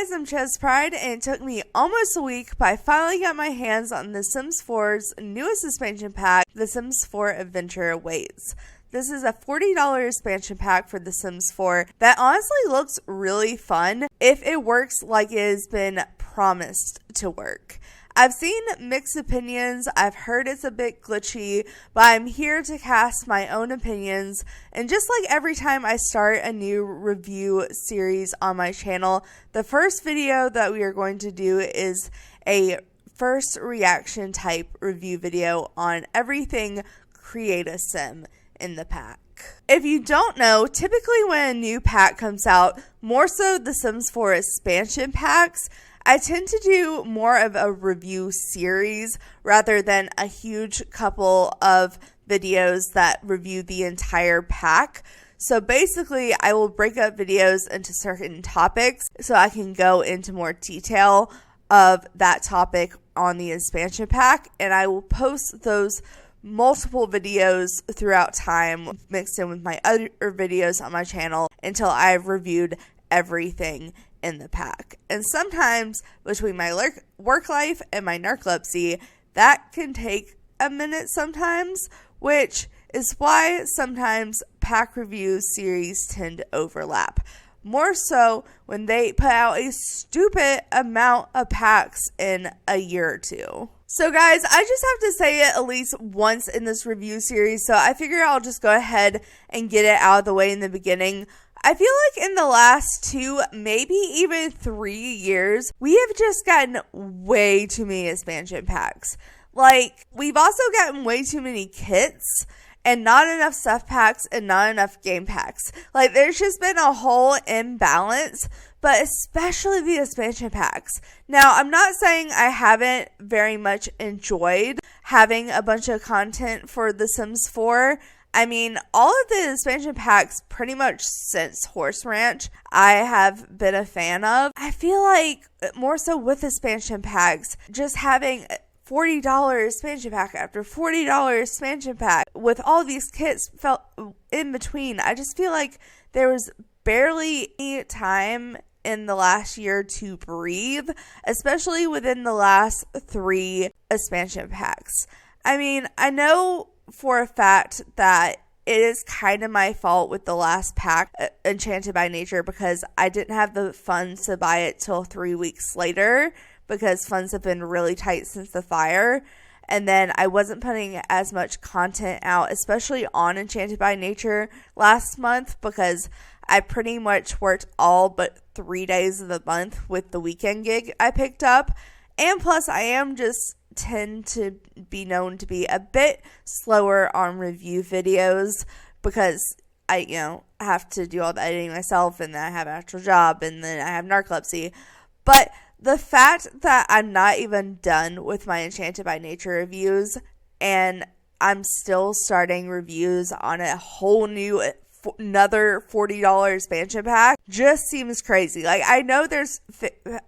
guys, I'm ChezPride, and it took me almost a week, but I finally got my hands on The Sims 4's newest expansion pack, The Sims 4 Adventure Awaits. This is a $40 expansion pack for The Sims 4 that honestly looks really fun if it works like it has been promised to work. I've seen mixed opinions, I've heard it's a bit glitchy, but I'm here to cast my own opinions, and just like every time I start a new review series on my channel, the first video that we are going to do is a first reaction type review video on everything Create a Sim in the pack. If you don't know, typically when a new pack comes out, more so the Sims 4 expansion packs, I tend to do more of a review series rather than a huge couple of videos that review the entire pack. So basically, I will break up videos into certain topics so I can go into more detail of that topic on the expansion pack, and I will post those multiple videos throughout time mixed in with my other videos on my channel until I've reviewed everything in the pack. And sometimes between my work life and my narcolepsy, that can take a minute sometimes, which is why sometimes pack review series tend to overlap. More so when they put out a stupid amount of packs in a year or two. So guys, I just have to say it at least once in this review series, so I figure I'll just go ahead and get it out of the way in the beginning. I feel like in the last 2, maybe even 3 years, we have just gotten way too many expansion packs. Like, we've also gotten way too many kits and not enough stuff packs and not enough game packs. Like, there's just been a whole imbalance, but especially the expansion packs. Now, I'm not saying I haven't very much enjoyed having a bunch of content for The Sims 4. I mean, all of the expansion packs pretty much since Horse Ranch I have been a fan of. I feel like more so with expansion packs, just having $40 expansion pack after $40 expansion pack with all these kits felt in between. I just feel like there was barely any time in the last year to breathe, especially within the last 3 expansion packs. I mean, I know for a fact that it is kind of my fault with the last pack, Enchanted by Nature, because I didn't have the funds to buy it till 3 weeks later because funds have been really tight since the fire. And then I wasn't putting as much content out, especially on Enchanted by Nature last month, because I pretty much worked all but 3 days of the month with the weekend gig I picked up. And plus, I am just tend to be known to be a bit slower on review videos because I, have to do all the editing myself, and then I have an actual job, and then I have narcolepsy. But the fact that I'm not even done with my Enchanted by Nature reviews, and I'm still starting reviews on a whole new another $40 expansion pack just seems crazy. Like, I know there's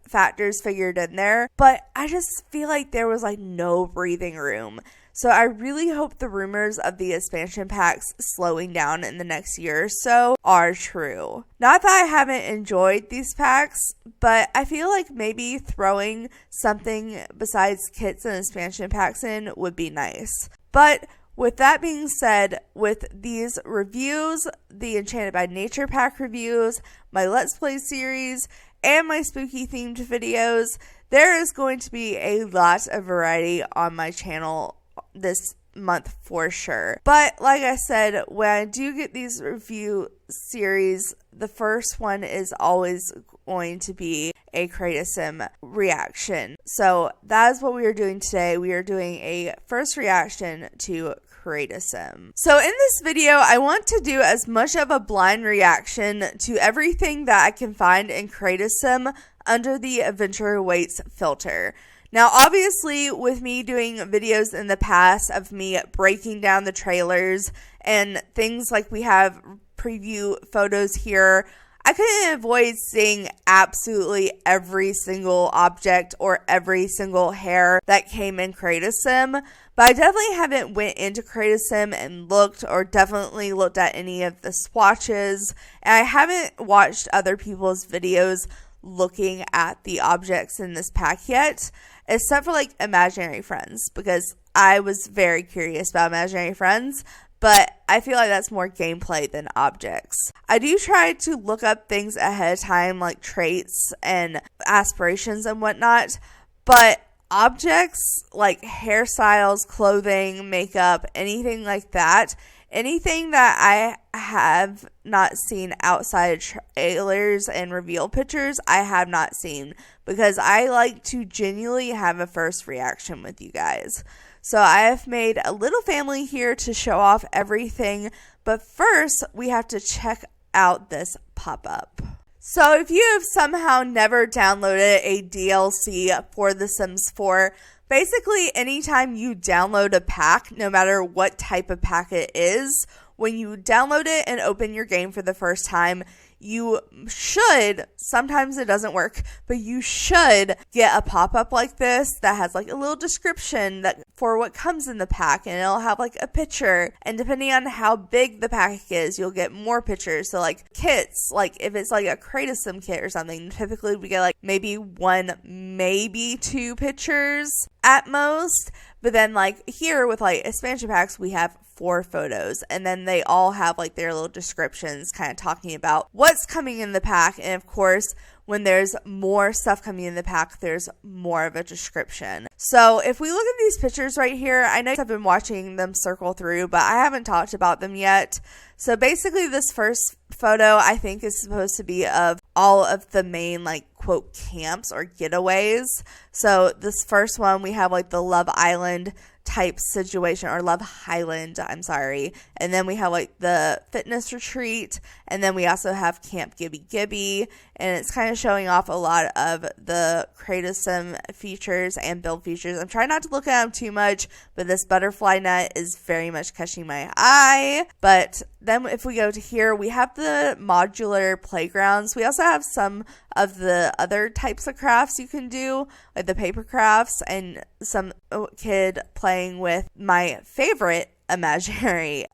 factors figured in there, but I just feel like there was like no breathing room. So I really hope the rumors of the expansion packs slowing down in the next year or so are true. Not that I haven't enjoyed these packs, but I feel like maybe throwing something besides kits and expansion packs in would be nice. But with that being said, with these reviews, the Enchanted by Nature pack reviews, my Let's Play series, and my spooky themed videos, there is going to be a lot of variety on my channel this month for sure. But like I said, when I do get these review series, the first one is always going to be a Create a Sim reaction. So that is what we are doing today. We are doing a first reaction to Create a Sim. So in this video, I want to do as much of a blind reaction to everything that I can find in Create a Sim under the Adventure Awaits filter. Now, obviously, with me doing videos in the past of me breaking down the trailers and things like we have preview photos here, I couldn't avoid seeing absolutely every single object or every single hair that came in Create a Sim. But I definitely haven't went into Create a Sim and looked, or definitely looked at any of the swatches. And I haven't watched other people's videos looking at the objects in this pack yet, except for like imaginary friends, because I was very curious about imaginary friends, but I feel like that's more gameplay than objects. I do try to look up things ahead of time, like traits and aspirations and whatnot, but objects like hairstyles, clothing, makeup, anything like that, anything that I have not seen outside of trailers and reveal pictures, I have not seen, because I like to genuinely have a first reaction with you guys. So I have made a little family here to show off everything, but first we have to check out this pop-up. So if you have somehow never downloaded a DLC for The Sims 4, basically anytime you download a pack, no matter what type of pack it is, when you download it and open your game for the first time, you should, sometimes it doesn't work, but you should get a pop-up like this that has like a little description that for what comes in the pack, and it'll have like a picture, and depending on how big the pack is, you'll get more pictures. So like kits, like if it's like a Create Sim kit or something, typically we get like maybe 1, maybe 2 pictures at most. But then like here with like expansion packs, we have 4 photos, and then they all have like their little descriptions kind of talking about what's coming in the pack. And of course, when there's more stuff coming in the pack, there's more of a description. So if we look at these pictures right here, I know I've been watching them circle through, but I haven't talked about them yet. So basically this first photo I think is supposed to be of all of the main like quote camps or getaways. So this first one, we have like the Love Island type situation, or Love Highland, I'm sorry. And then we have like the fitness retreat, and then we also have Camp Gibby Gibby, and it's kind of showing off a lot of the Create Sim features and build features. I'm trying not to look at them too much, but this butterfly net is very much catching my eye. But then if we go to here, we have the modular playgrounds. We also have some of the other types of crafts you can do, like the paper crafts, and some kid playing with my favorite imaginary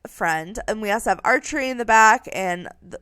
friend. And we also have archery in the back,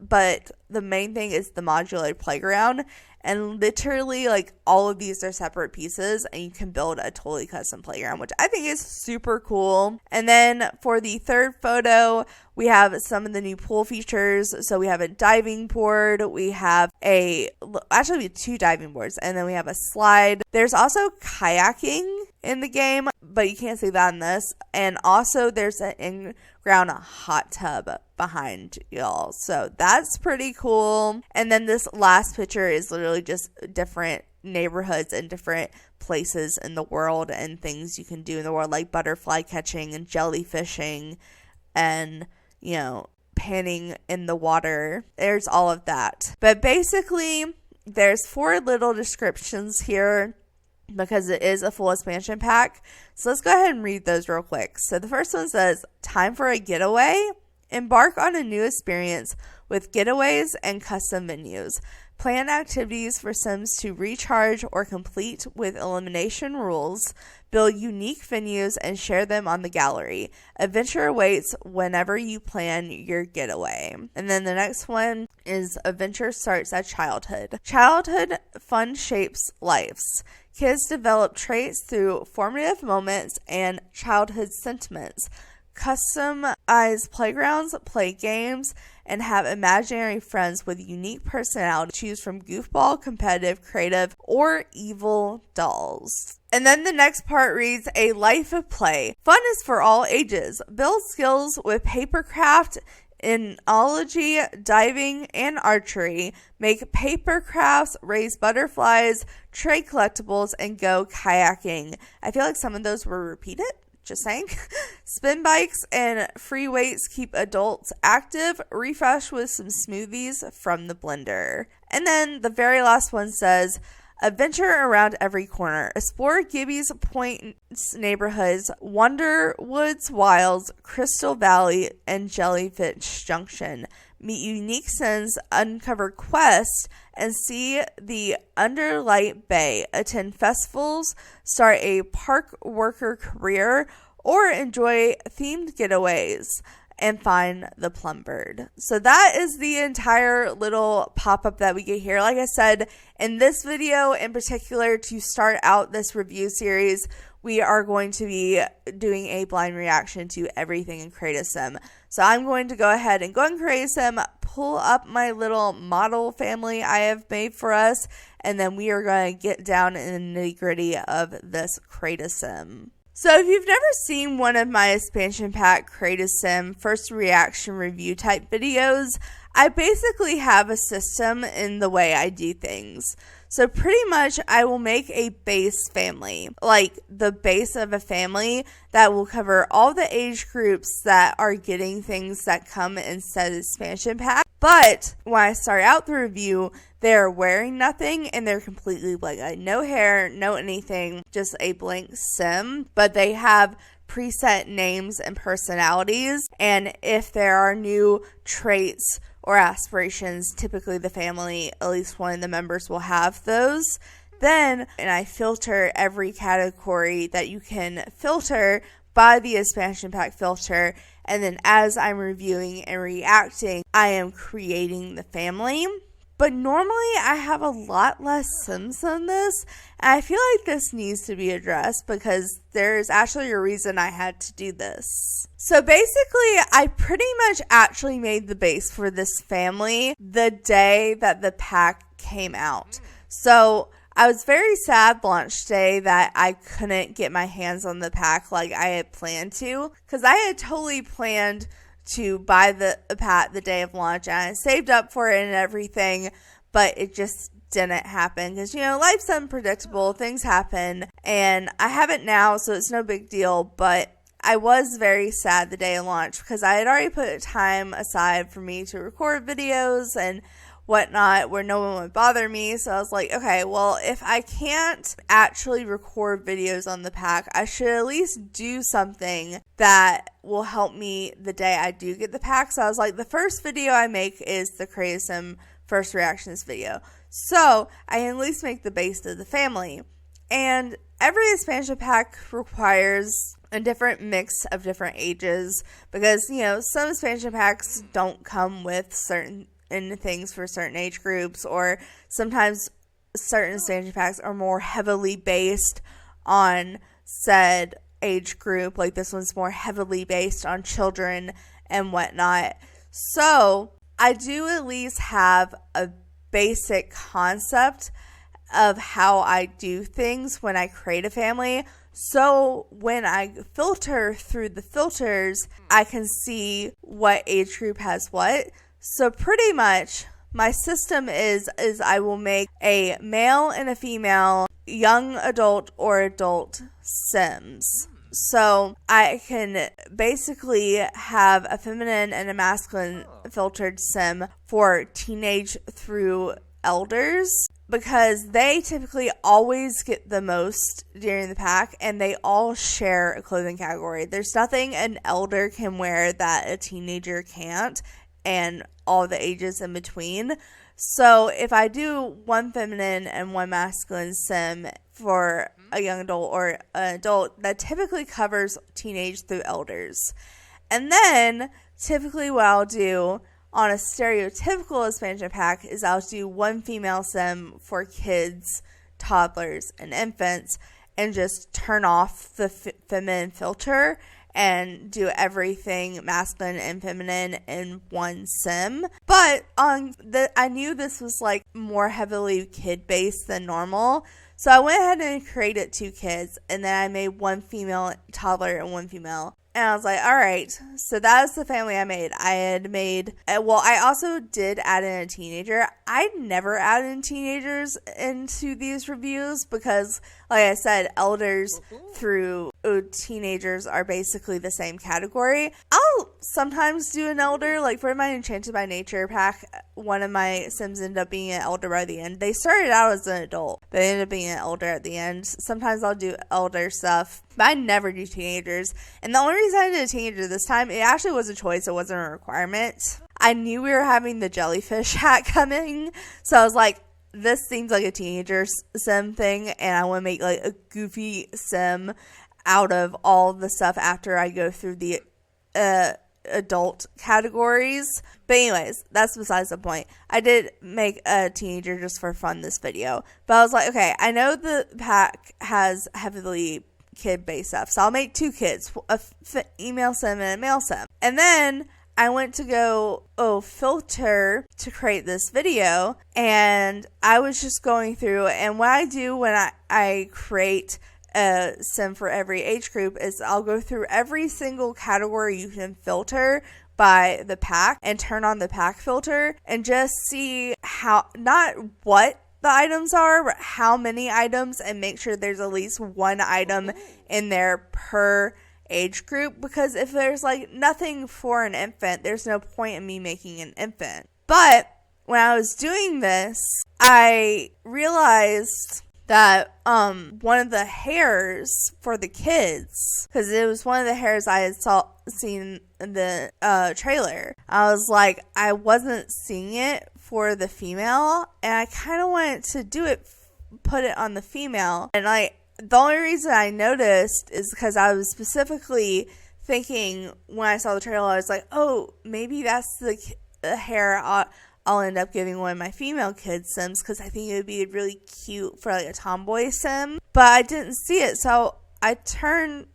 but the main thing is the modular playground. And literally, like, all of these are separate pieces, and you can build a totally custom playground, which I think is super cool. And then for the third photo, we have some of the new pool features. So we have a diving board. We have actually we have 2 diving boards, and then we have a slide. There's also kayaking in the game, but you can't see that in this. And also there's an in-ground hot tub behind y'all. So that's pretty cool. And then this last picture is literally just different neighborhoods and different places in the world and things you can do in the world, like butterfly catching and jellyfishing and, you know, panning in the water. There's all of that. But basically, there's 4 little descriptions here because it is a full expansion pack. So let's go ahead and read those real quick. So the first one says, time for a getaway. Embark on a new experience with getaways and custom menus. Plan activities for Sims to recharge or complete with elimination rules. Build unique venues and share them on the gallery. Adventure awaits whenever you plan your getaway. And then the next one is adventure starts at childhood. Childhood fun shapes lives. Kids develop traits through formative moments and childhood sentiments. Customize playgrounds, play games, and have imaginary friends with unique personality. Choose from goofball, competitive, creative, or evil dolls. And then the next part reads, a life of play. Fun is for all ages. Build skills with papercraft, enology, diving, and archery. Make paper crafts, raise butterflies, trade collectibles, and go kayaking. I feel like some of those were repeated. Just saying. Spin bikes and free weights keep adults active. Refresh with some smoothies from the blender. And then the last one says, adventure around every corner. Explore Gibby's Point's neighborhoods, Wonderwood's Wilds, Crystal Valley, and Jellyfish Junction. Meet unique Sims, uncover quests, and see the Underlight Bay. Attend festivals, start a park worker career, or enjoy themed getaways. and find the plum bird. So that is the entire little pop-up that we get here. Like I said, in this video in particular, to start out this review series, we are going to be doing a blind reaction to everything in Create a Sim. So I'm going to go ahead and go in Create a Sim, pull up my little model family I have made for us, and then we are going to get down in the nitty-gritty of this Create a Sim. So if you've never seen one of my expansion pack Create a Sim first reaction review type videos, I basically have a system in the way I do things. So pretty much I will make a base family, like the base of a family that will cover all the age groups that are getting things that come in said expansion pack. But when I start out the review, they're wearing nothing and they're completely blank. No hair, no anything, just a blank sim. But they have preset names and personalities. And if there are new traits or aspirations, typically the family, at least one of the members will have those. Then, and I filter every category that you can filter by the expansion pack filter. And then as I'm reviewing and reacting, I am creating the family. But normally I have a lot less Sims than this, and I feel like this needs to be addressed because there's actually a reason I had to do this. So basically, I pretty much actually made the base for this family the day that the pack came out. So I was very sad launch day that I couldn't get my hands on the pack like I had planned to, because I had totally planned to buy the pack the day of launch, and I saved up for it and everything, but it just didn't happen because, you know, life's unpredictable, things happen, and I have it now, so it's no big deal. But I was very sad the day of launch because I had already put time aside for me to record videos and whatnot where no one would bother me. So I was like, okay, well, if I can't actually record videos on the pack, I should at least do something that will help me the day I do get the pack. So I was like, the first video I make is the Create a Sim first reactions video. So I can at least make the base of the family. And every expansion pack requires a different mix of different ages because, you know, some expansion packs don't come with certain things for certain age groups, or sometimes certain expansion packs are more heavily based on said age group. Like this one's more heavily based on children and whatnot. So I do at least have a basic concept of how I do things when I create a family. So when I filter through the filters, I can see what age group has what. So pretty much my system is I will make a male and a female, young adult or adult Sims. So I can basically have a feminine and a masculine filtered sim for teenage through elders, because they typically always get the most during the pack and they all share a clothing category. There's nothing an elder can wear that a teenager can't, and all the ages in between. So if I do one feminine and one masculine sim for a young adult or an adult, that typically covers teenage through elders. And then typically what I'll do on a stereotypical expansion pack is I'll do one female sim for kids, toddlers, and infants, and just turn off the feminine filter and do everything masculine and feminine in one sim. But I knew this was like more heavily kid based than normal, so I went ahead and created 2 kids, and then I made one female toddler and one female. And I was like, all right, so that's the family I made. I had made, well, I also did add in a teenager. I never add in teenagers into these reviews because, like I said, elders through teenagers are basically the same category. I'll sometimes do an elder, like for my Enchanted by Nature pack, one of my Sims ended up being an elder by the end. They started out as an adult, but they ended up being an elder at the end. Sometimes I'll do elder stuff, but I never do teenagers. And the only reason I did a teenager this time, it actually was a choice. It wasn't a requirement. I knew we were having the jellyfish hat coming, so I was like, this seems like a teenager sim thing, and I want to make like a goofy sim out of all the stuff after I go through the adult categories. But anyways, that's besides the point. I did make a teenager just for fun this video. But I was like, okay, I know the pack has heavily kid-based stuff. So I'll make 2 kids, a female sim and a male sim. And then I went to go filter to create this video. And I was just going through. And what I do when I create a sim for every age group is I'll go through every single category you can filter by the pack and turn on the pack filter and just see how, not what the items are, but how many items, and make sure there's at least 1 item in there per age group, because if there's like nothing for an infant, there's no point in me making an infant. But when I was doing this, I realized that one of the hairs for the kids, because it was one of the hairs I had seen in the trailer, I was like, I wasn't seeing it for the female, and I kind of wanted to put it on the female. And the only reason I noticed is because I was specifically thinking when I saw the trailer, I was like, oh, maybe that's the hair I'll end up giving one of my female kids sims, because I think it would be really cute for like a tomboy sim. But I didn't see it, so I turned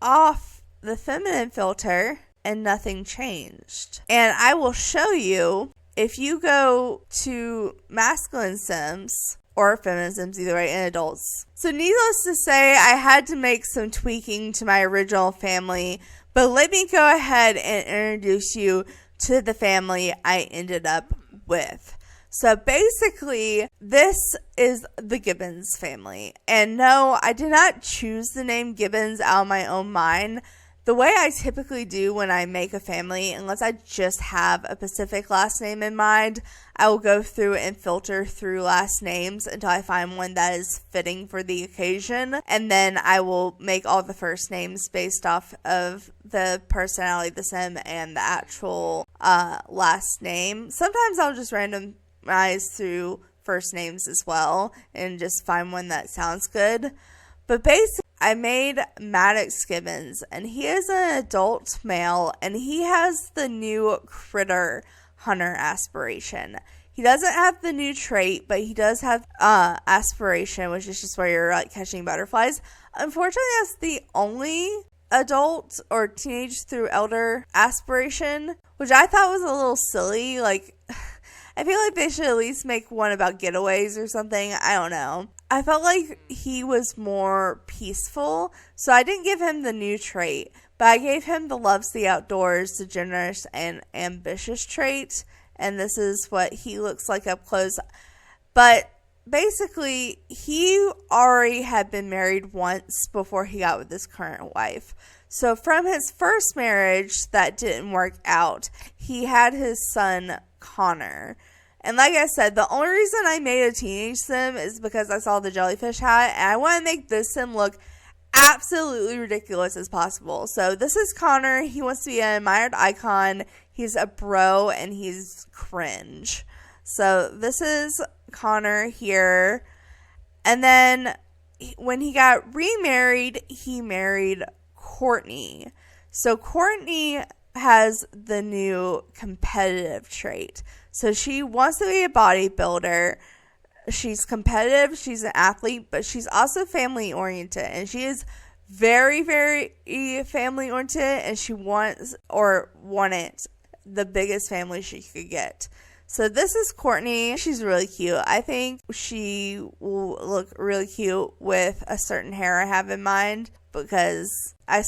off the feminine filter and nothing changed. And I will show you, if you go to masculine sims or feminine sims, either way, in adults. So needless to say, I had to make some tweaking to my original family, but let me go ahead and introduce you to the family I ended up with. So basically, this is the Gibbons family. And no, I did not choose the name Gibbons out of my own mind. The way I typically do when I make a family, unless I just have a specific last name in mind, I will go through and filter through last names until I find one that is fitting for the occasion. And then I will make all the first names based off of the personality of the sim and the actual last name. Sometimes I'll just randomize through first names as well and just find one that sounds good. But basically, I made Maddox Gibbons, and he is an adult male, and he has the new critter hunter aspiration. He doesn't have the new trait, but he does have aspiration, which is just where you're like catching butterflies. Unfortunately, that's the only adult or teenage through elder aspiration, which I thought was a little silly. Like, I feel like they should at least make one about getaways or something. I don't know. I felt like he was more peaceful, so I didn't give him the new trait, but I gave him the loves the outdoors, the generous and ambitious trait, and this is what he looks like up close. But basically, he already had been married once before he got with his current wife. So from his first marriage that didn't work out, he had his son Connor. And like I said, the only reason I made a teenage sim is because I saw the jellyfish hat, and I want to make this sim look absolutely ridiculous as possible. So this is Connor. He wants to be an admired icon. He's a bro, and he's cringe. So this is Connor here. And then when he got remarried, he married Courtney. So Courtney has the new competitive trait. So she wants to be a bodybuilder. She's competitive. She's an athlete, but she's also family oriented. And she is very, very family oriented. And she wanted the biggest family she could get. So this is Courtney. She's really cute. I think she will look really cute with a certain hair I have in mind, because I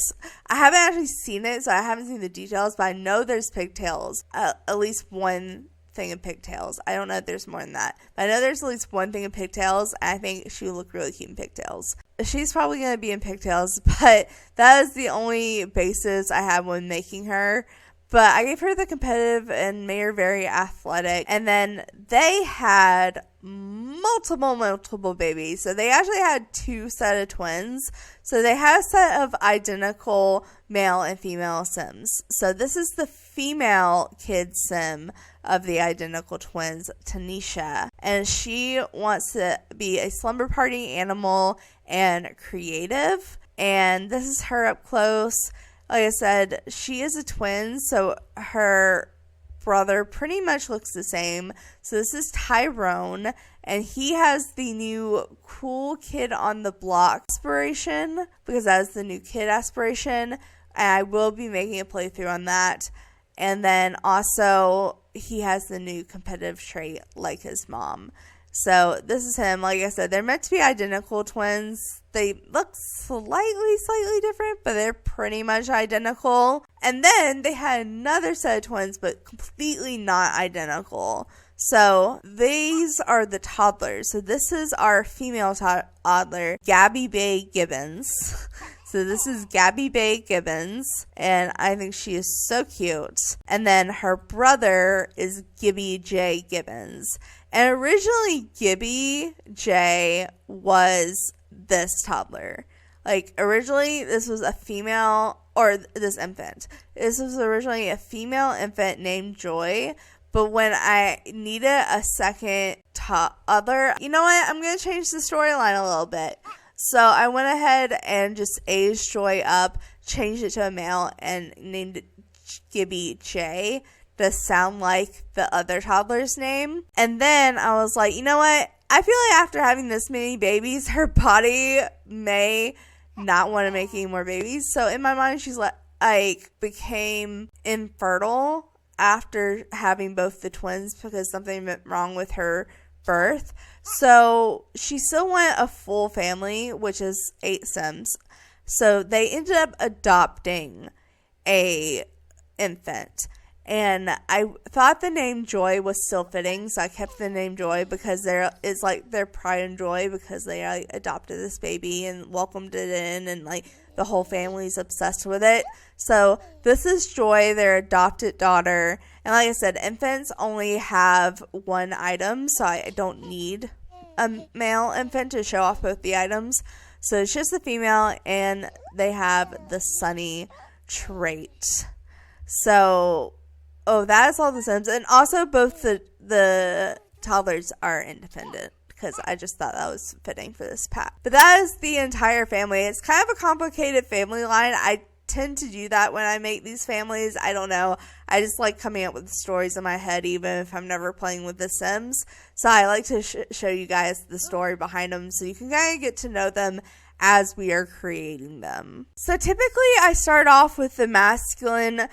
haven't actually seen it, so I haven't seen the details, but I know there's pigtails. At least one thing of pigtails. I don't know if there's more than that, but I know there's at least one thing of pigtails, and I think she would look really cute in pigtails. She's probably going to be in pigtails, but that is the only basis I have when making her. But I gave her the competitive and made her very athletic. And then they had multiple babies. So they actually had 2 sets of twins. So they had a set of identical male and female sims. So this is the female kid sim of the identical twins, Tanisha. And she wants to be a slumber party animal and creative. And this is her up close. like I said, she is a twin, so her brother pretty much looks the same. So this is Tyrone, and he has the new cool kid on the block aspiration, because that is the new kid aspiration, and I will be making a playthrough on that. And then also he has the new competitive trait like his mom. So this is him. Like I said, they're meant to be identical twins. They look slightly different, but they're pretty much identical. And then they had another set of twins, but completely not identical. So these are the toddlers. So this is our female toddler, Gabby Bay Gibbons. So this is Gabby Bay Gibbons, and I think she is so cute. And then her brother is Gibby J Gibbons. And originally Gibby J was this toddler. Like, originally this was a female, or this infant. This was originally a female infant named Joy. But when I needed a second toddler, you know what? I'm going to change the storyline a little bit. So I went ahead and just aged Joy up, changed it to a male, and named it Gibby J to sound like the other toddler's name. And then I was like, you know what? I feel like after having this many babies, her body may not want to make any more babies. So in my mind, she's like became infertile after having both the twins because something went wrong with her birth. So she still wanted a full family, which is 8 Sims. So they ended up adopting a infant. And I thought the name Joy was still fitting, so I kept the name Joy because it's like their pride and joy because they like adopted this baby and welcomed it in, and like the whole family's obsessed with it. So this is Joy, their adopted daughter. And like I said, infants only have one item, so I don't need a male infant to show off both the items. So it's just the female, and they have the Sunny trait. So, that is all the Sims. And also both the toddlers are independent, because I just thought that was fitting for this pack. But that is the entire family. It's kind of a complicated family line. I tend to do that when I make these families. I don't know. I just like coming up with stories in my head, even if I'm never playing with The Sims. So I like to show you guys the story behind them so you can kind of get to know them as we are creating them. So typically I start off with the masculine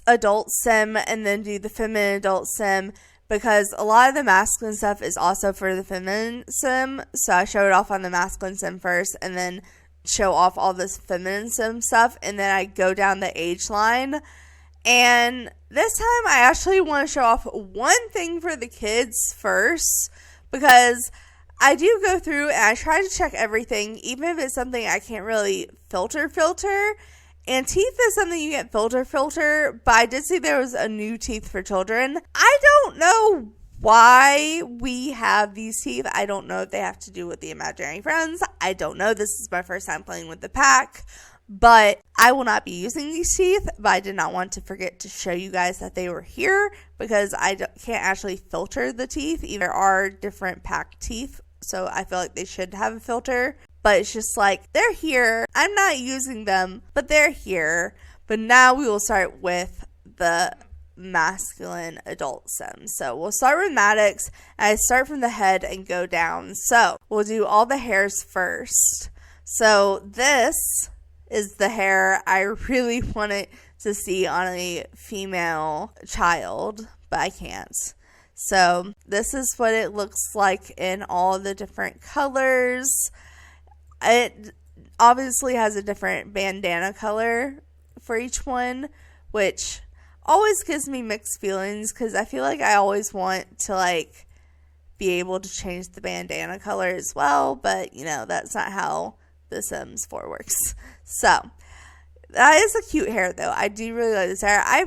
adult sim and then do the feminine adult sim, because a lot of the masculine stuff is also for the feminine sim. So I show it off on the masculine sim first and then show off all this feminine sim stuff, and then I go down the age line. And this time I actually want to show off one thing for the kids first, because I do go through and I try to check everything, even if it's something I can't really filter. And teeth is something you can filter, but I did see there was a new teeth for children. I don't know why we have these teeth. I don't know if they have to do with the imaginary friends. I don't know. This is my first time playing with the pack, but I will not be using these teeth. But I did not want to forget to show you guys that they were here, because I can't actually filter the teeth. There are different pack teeth, so I feel like they should have a filter. But it's just like, they're here. I'm not using them, but they're here. But now we will start with the masculine adult sims. So we'll start with Maddox, and I start from the head and go down. So we'll do all the hairs first. So this is the hair I really wanted to see on a female child, but I can't. So this is what it looks like in all the different colors. It obviously has a different bandana color for each one, which always gives me mixed feelings, because I feel like I always want to like be able to change the bandana color as well, but you know, that's not how the Sims 4 works. So that is a cute hair though. I do really like this hair. I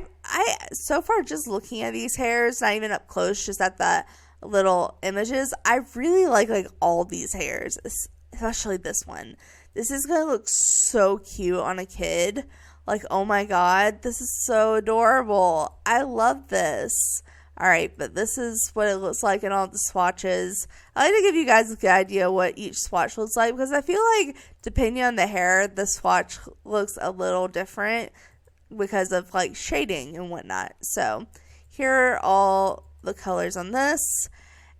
so far, just looking at these hairs, not even up close, just at the little images, I really like all these hairs, especially this one. This is gonna look so cute on a kid. Like, oh my god, this is so adorable. I love this. Alright, but this is what it looks like in all the swatches. I like to give you guys a good idea what each swatch looks like, because I feel like depending on the hair, the swatch looks a little different. because of like shading and whatnot. So here are all the colors on this.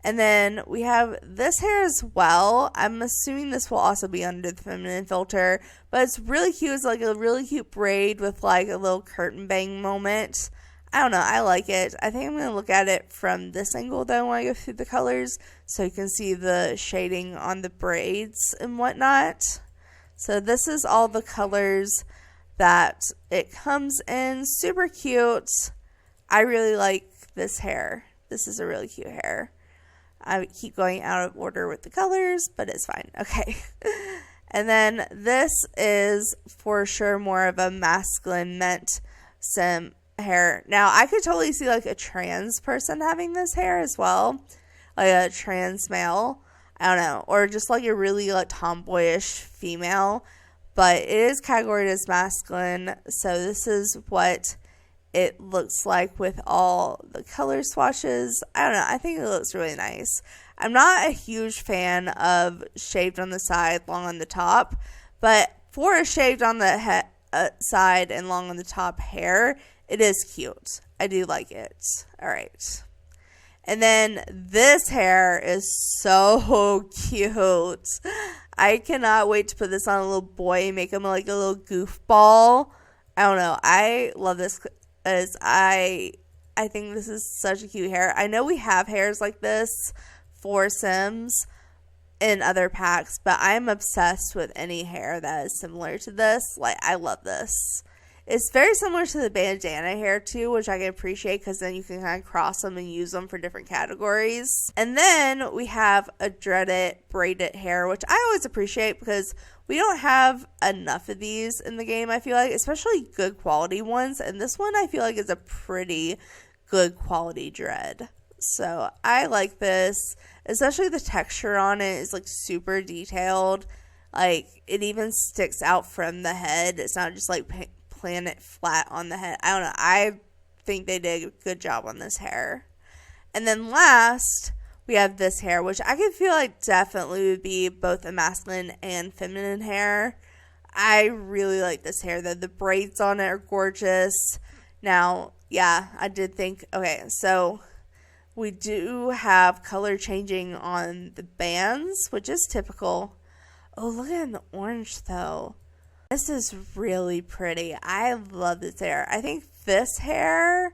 And then we have this hair as well. I'm assuming this will also be under the feminine filter, but it's really cute. It's like a really cute braid with like a little curtain bang moment. I don't know. I like it. I think I'm going to look at it from this angle though when I go through the colors so you can see the shading on the braids and whatnot. So this is all the colors that it comes in. Super cute. I really like this hair. This is a really cute hair. I keep going out of order with the colors, but it's fine. Okay. And then this is for sure more of a masculine mint sim hair. Now, I could totally see like a trans person having this hair as well. Like a trans male. I don't know. Or just like a really like tomboyish female. But it is categorized as masculine. So this is what it looks like with all the color swatches. I don't know. I think it looks really nice. I'm not a huge fan of shaved on the side, long on the top. But for a shaved on the side and long on the top hair, it is cute. I do like it. All right. And then this hair is so cute. I cannot wait to put this on a little boy and make him like a little goofball. I don't know. I love this. As I think this is such a cute hair. I know we have hairs like this for Sims in other packs, but I'm obsessed with any hair that is similar to this. Like, I love this. It's very similar to the bandana hair too, which I can appreciate because then you can kind of cross them and use them for different categories. And then we have a dreaded braided hair, which I always appreciate because we don't have enough of these in the game, I feel like, especially good quality ones. And this one I feel like is a pretty good quality dread. So I like this, especially the texture on it is like super detailed. Like it even sticks out from the head. It's not just like planet flat on the head. I don't know. I think they did a good job on this hair. And then last, we have this hair, which I can feel like definitely would be both a masculine and feminine hair. I really like this hair though. The braids on it are gorgeous. Now, yeah, I did think, okay, so we do have color changing on the bands, which is typical. Oh, look at the orange though. This is really pretty. I love this hair. I think this hair,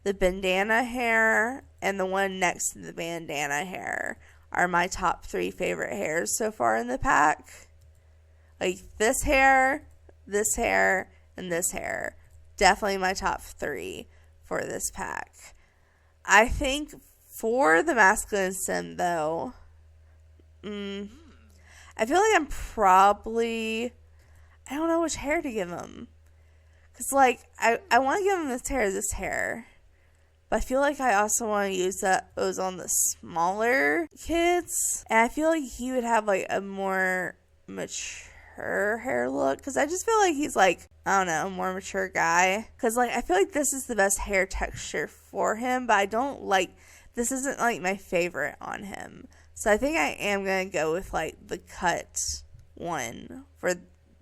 the bandana hair, and the one next to the bandana hair are my top 3 favorite hairs so far in the pack. Like this hair, and this hair. Definitely my top 3 for this pack. I think for the masculine sim though, I feel like I'm probably... I don't know which hair to give him. Because, like, I want to give him this hair. But I feel like I also want to use those on the smaller kids. And I feel like he would have, like, a more mature hair look. Because I just feel like he's, like, I don't know, a more mature guy. Because, like, I feel like this is the best hair texture for him. But I don't like, this isn't, like, my favorite on him. So I think I am going to go with, like, the cut one for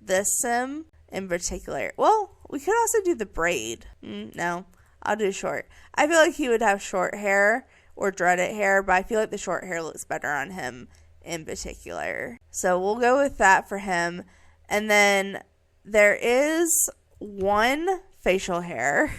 this sim in particular. Well, we could also do the braid. No, I'll do short. I feel like he would have short hair or dreaded hair, but I feel like the short hair looks better on him in particular. So we'll go with that for him. And then there is one facial hair,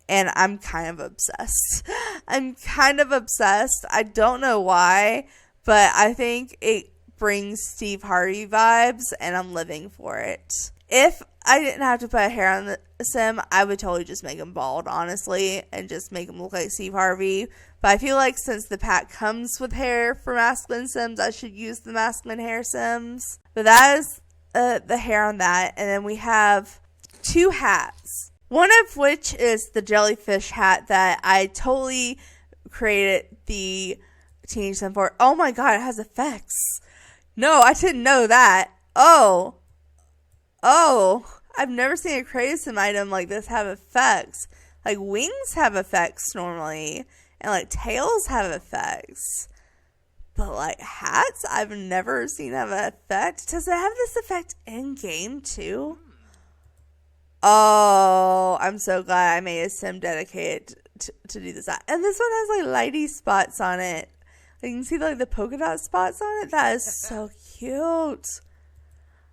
and I'm kind of obsessed. I don't know why, but I think it brings Steve Harvey vibes, and I'm living for it. If I didn't have to put a hair on the sim, I would totally just make him bald, honestly, and just make him look like Steve Harvey. But I feel like since the pack comes with hair for masculine sims, I should use the masculine hair sims. But that is the hair on that. And then we have 2 hats. One of which is the jellyfish hat that I totally created the Teenage Sim for. Oh my god, it has effects. No, I didn't know that. Oh, I've never seen a creative sim item like this have effects. Like, wings have effects normally, and, like, tails have effects. But, like, hats, I've never seen have an effect. Does it have this effect in-game, too? Oh, I'm so glad I made a sim dedicated to do this. And this one has like lighty spots on it. Like, you can see like the polka dot spots on it. That is so cute.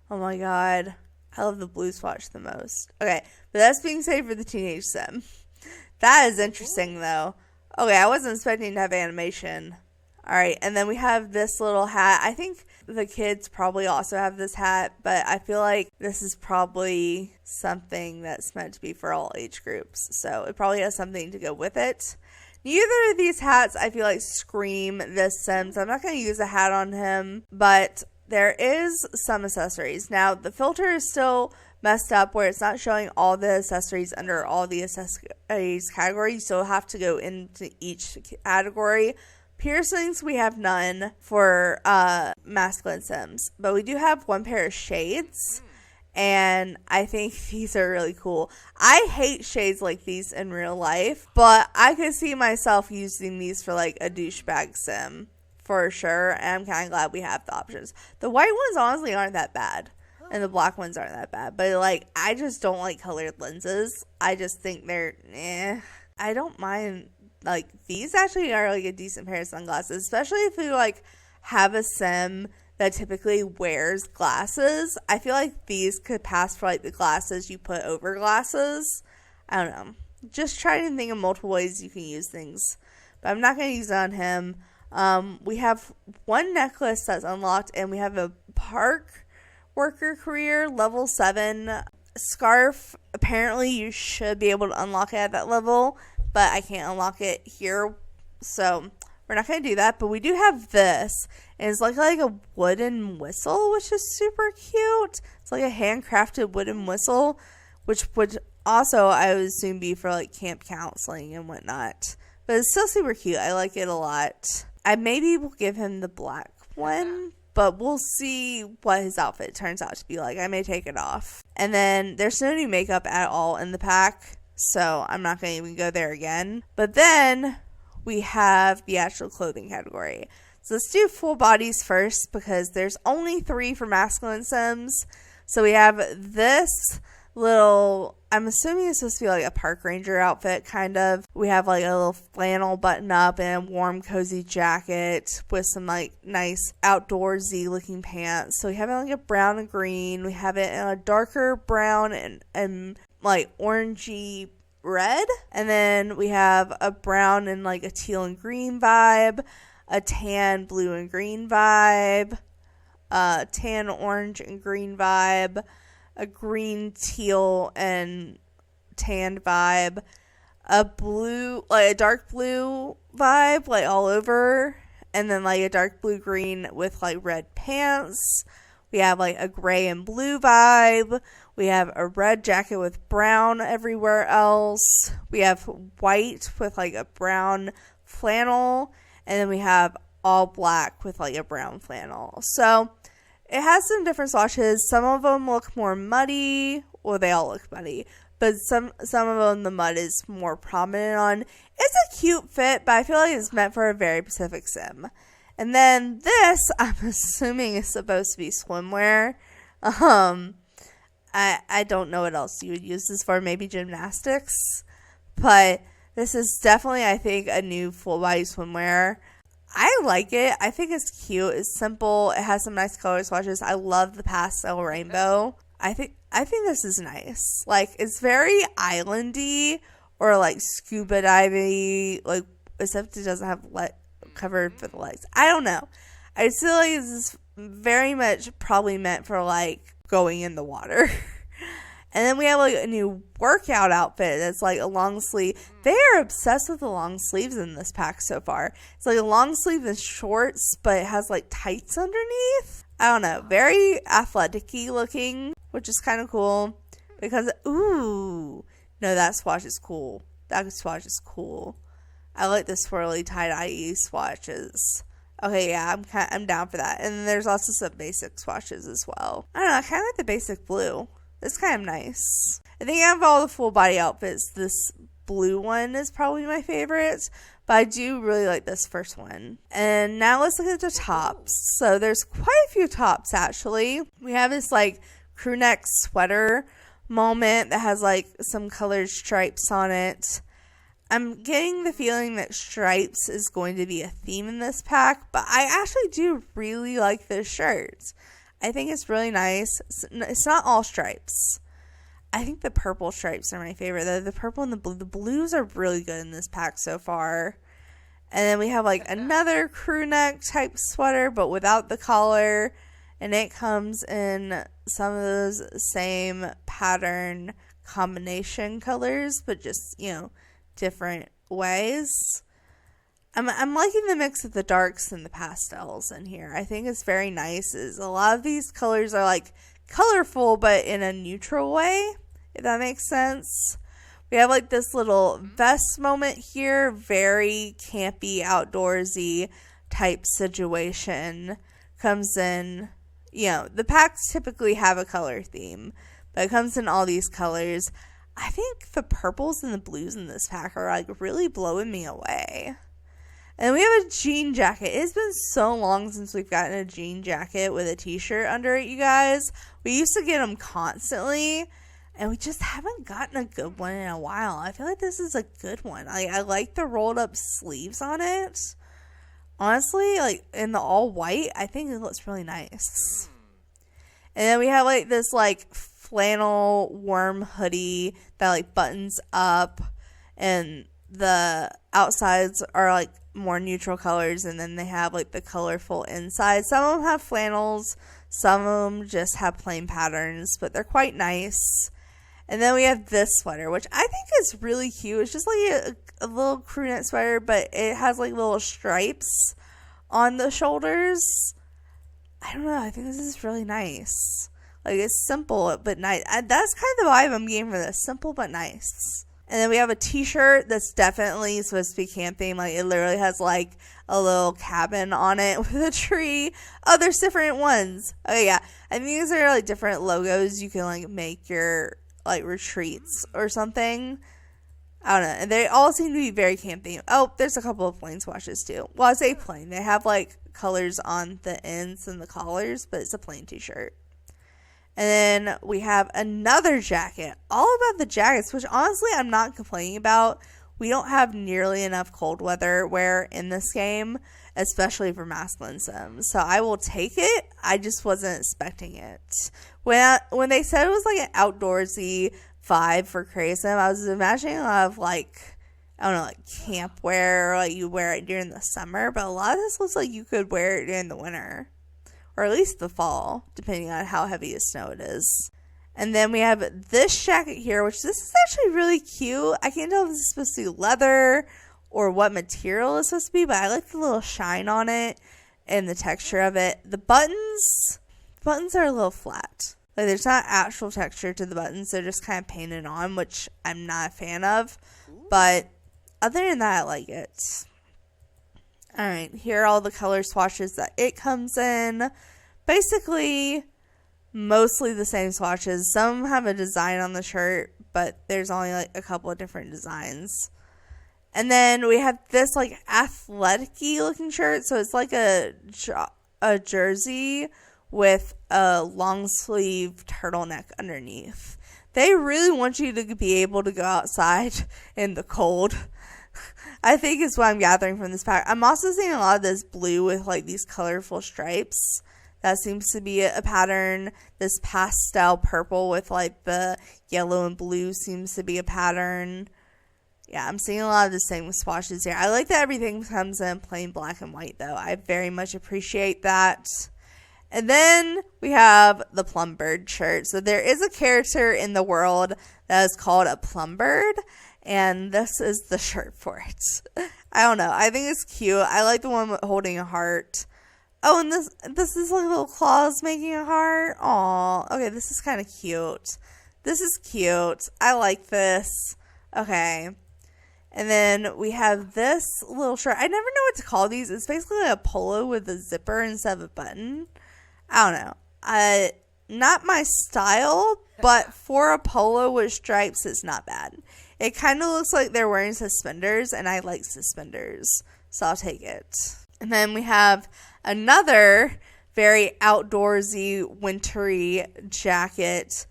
Oh my god. I love the blue swatch the most. Okay, but that's being saved for the teenage sim. That is interesting though. Okay, I wasn't expecting to have animation. Alright, and then we have this little hat. I think the kids probably also have this hat, but I feel like this is probably something that's meant to be for all age groups. So it probably has something to go with it. Neither of these hats, I feel like, scream this Sims. I'm not going to use a hat on him, but there is some accessories. Now, the filter is still messed up where it's not showing all the accessories under all the accessories category. You still have to go into each category. Piercings, we have none for masculine Sims, but we do have one pair of shades, and I think these are really cool. I hate shades like these in real life, but I could see myself using these for like a douchebag Sim for sure, and I'm kind of glad we have the options. The white ones honestly aren't that bad, and the black ones aren't that bad, but like I just don't like colored lenses. I just think they're I don't mind. Like, these actually are like a decent pair of sunglasses, especially if you like have a sim that typically wears glasses. I feel like these could pass for like the glasses you put over glasses. I don't know. Just try to think of multiple ways you can use things, but I'm not going to use it on him. We have one necklace that's unlocked, and we have a park worker career level 7 scarf. Apparently you should be able to unlock it at that level, but I can't unlock it here, so we're not going to do that. But we do have this, and it's like a wooden whistle, which is super cute. It's like a handcrafted wooden whistle, which would also, I would assume, be for like camp counseling and whatnot. But it's still super cute. I like it a lot. I maybe will give him the black one, but we'll see what his outfit turns out to be like. I may take it off. And then there's no new makeup at all in the pack, so I'm not going to even go there again. But then we have the actual clothing category. So let's do full bodies first, because there's only 3 for masculine Sims. So we have this little, I'm assuming it's supposed to be like a park ranger outfit, kind of. We have like a little flannel button up and a warm cozy jacket with some like nice outdoorsy looking pants. So we have it like a brown and green. We have it in a darker brown and like orangey red. And then we have a brown and like a teal and green vibe, a tan, blue and green vibe, tan, orange and green vibe, a green, teal, and tanned vibe, a blue, like a dark blue vibe, like all over, and then like a dark blue green with like red pants. We have like a gray and blue vibe. We have a red jacket with brown everywhere else. We have white with like a brown flannel, and then we have all black with like a brown flannel. So it has some different swatches. Some of them look more muddy. Well, they all look muddy. But some of them, the mud is more prominent on. It's a cute fit, but I feel like it's meant for a very specific sim. And then this, I'm assuming, is supposed to be swimwear. I don't know what else you would use this for. Maybe gymnastics. But this is definitely, I think, a new full body swimwear. I like it. I think it's cute. It's simple. It has some nice color swatches. I love the pastel rainbow. I think this is nice. Like, it's very islandy or like scuba diving, like, except it doesn't have covered for the legs. I don't know. I feel like this is very much probably meant for like going in the water. And then we have like a new workout outfit that's like a long sleeve. They are obsessed with the long sleeves in this pack so far. It's like a long sleeve and shorts, but it has like tights underneath. I don't know. Very athletic-y looking, which is kind of cool. Because, ooh. No, that swatch is cool. That swatch is cool. I like the swirly tie-dye swatches. Okay, yeah, I'm down for that. And then there's also some basic swatches as well. I don't know. I kind of like the basic blue. It's kind of nice. I think out of all the full body outfits, this blue one is probably my favorite. But I do really like this first one. And now let's look at the tops. So there's quite a few tops, actually. We have this like crew neck sweater moment that has like some colored stripes on it. I'm getting the feeling that stripes is going to be a theme in this pack, but I actually do really like this shirt. I think it's really nice. It's not all stripes. I think the purple stripes are my favorite. The purple and the blue. The blues are really good in this pack so far. And then we have like another crew neck type sweater, but without the collar. And it comes in some of those same pattern combination colors, but just, different ways. I'm liking the mix of the darks and the pastels in here. I think it's very nice. A lot of these colors are like colorful, but in a neutral way, if that makes sense. We have like this little vest moment here, very campy, outdoorsy type situation. Comes in, the packs typically have a color theme, but it comes in all these colors. I think the purples and the blues in this pack are like really blowing me away. And we have a jean jacket. It's been so long since we've gotten a jean jacket with a t-shirt under it, you guys. We used to get them constantly, and we just haven't gotten a good one in a while. I feel like this is a good one. I like the rolled up sleeves on it. Honestly, like in the all white, I think it looks really nice. And then we have like this like flannel warm hoodie that like buttons up, and the outsides are like more neutral colors, and then they have like the colorful inside. Some of them have flannels, some of them just have plain patterns, but they're quite nice. And then we have this sweater, which I think is really cute. It's just like a little crew neck sweater, but it has like little stripes on the shoulders. I don't know, I think this is really nice. Like, it's simple but nice. That's kind of the vibe I'm getting for this. Simple but nice. And then we have a t-shirt that's definitely supposed to be camping. Like, it literally has like a little cabin on it with a tree. Oh, there's different ones. Oh yeah, I think these are like different logos. You can like make your like retreats or something. I don't know. And they all seem to be very camping. Oh, there's a couple of plain swatches too. Well, I say plain. They have like colors on the ends and the collars, but it's a plain t-shirt. And then we have another jacket. All about the jackets, which honestly I'm not complaining about. We don't have nearly enough cold weather wear in this game, especially for masculine sims. So I will take it. I just wasn't expecting it. When they said it was like an outdoorsy vibe for Crazy Sim, I was imagining a lot of like, I don't know, like camp wear, or like you wear it during the summer. But a lot of this looks like you could wear it during the winter. Or at least the fall, depending on how heavy the snow it is. And then we have this jacket here, which this is actually really cute. I can't tell if this is supposed to be leather or what material it's supposed to be, but I like the little shine on it and the texture of it. The buttons are a little flat. Like, there's not actual texture to the buttons. They're just kind of painted on, which I'm not a fan of. But other than that, I like it. Alright, here are all the color swatches that it comes in. Basically, mostly the same swatches. Some have a design on the shirt, but there's only like a couple of different designs. And then we have this like athletic-y looking shirt. So it's like a jersey with a long sleeve turtleneck underneath. They really want you to be able to go outside in the cold. I think is what I'm gathering from this pack. I'm also seeing a lot of this blue with like these colorful stripes. That seems to be a pattern. This pastel purple with like the yellow and blue seems to be a pattern. Yeah, I'm seeing a lot of the same swatches here. I like that everything comes in plain black and white though. I very much appreciate that. And then we have the Plumbird shirt. So there is a character in the world that is called a Plumbird. And this is the shirt for it. I don't know. I think it's cute. I like the one holding a heart. Oh, and this is like little claws making a heart. Aw. Okay, this is kind of cute. This is cute. I like this. Okay. And then we have this little shirt. I never know what to call these. It's basically like a polo with a zipper instead of a button. I don't know. Not my style, but for a polo with stripes, it's not bad. It kind of looks like they're wearing suspenders, and I like suspenders, so I'll take it. And then we have another very outdoorsy, wintry jacket.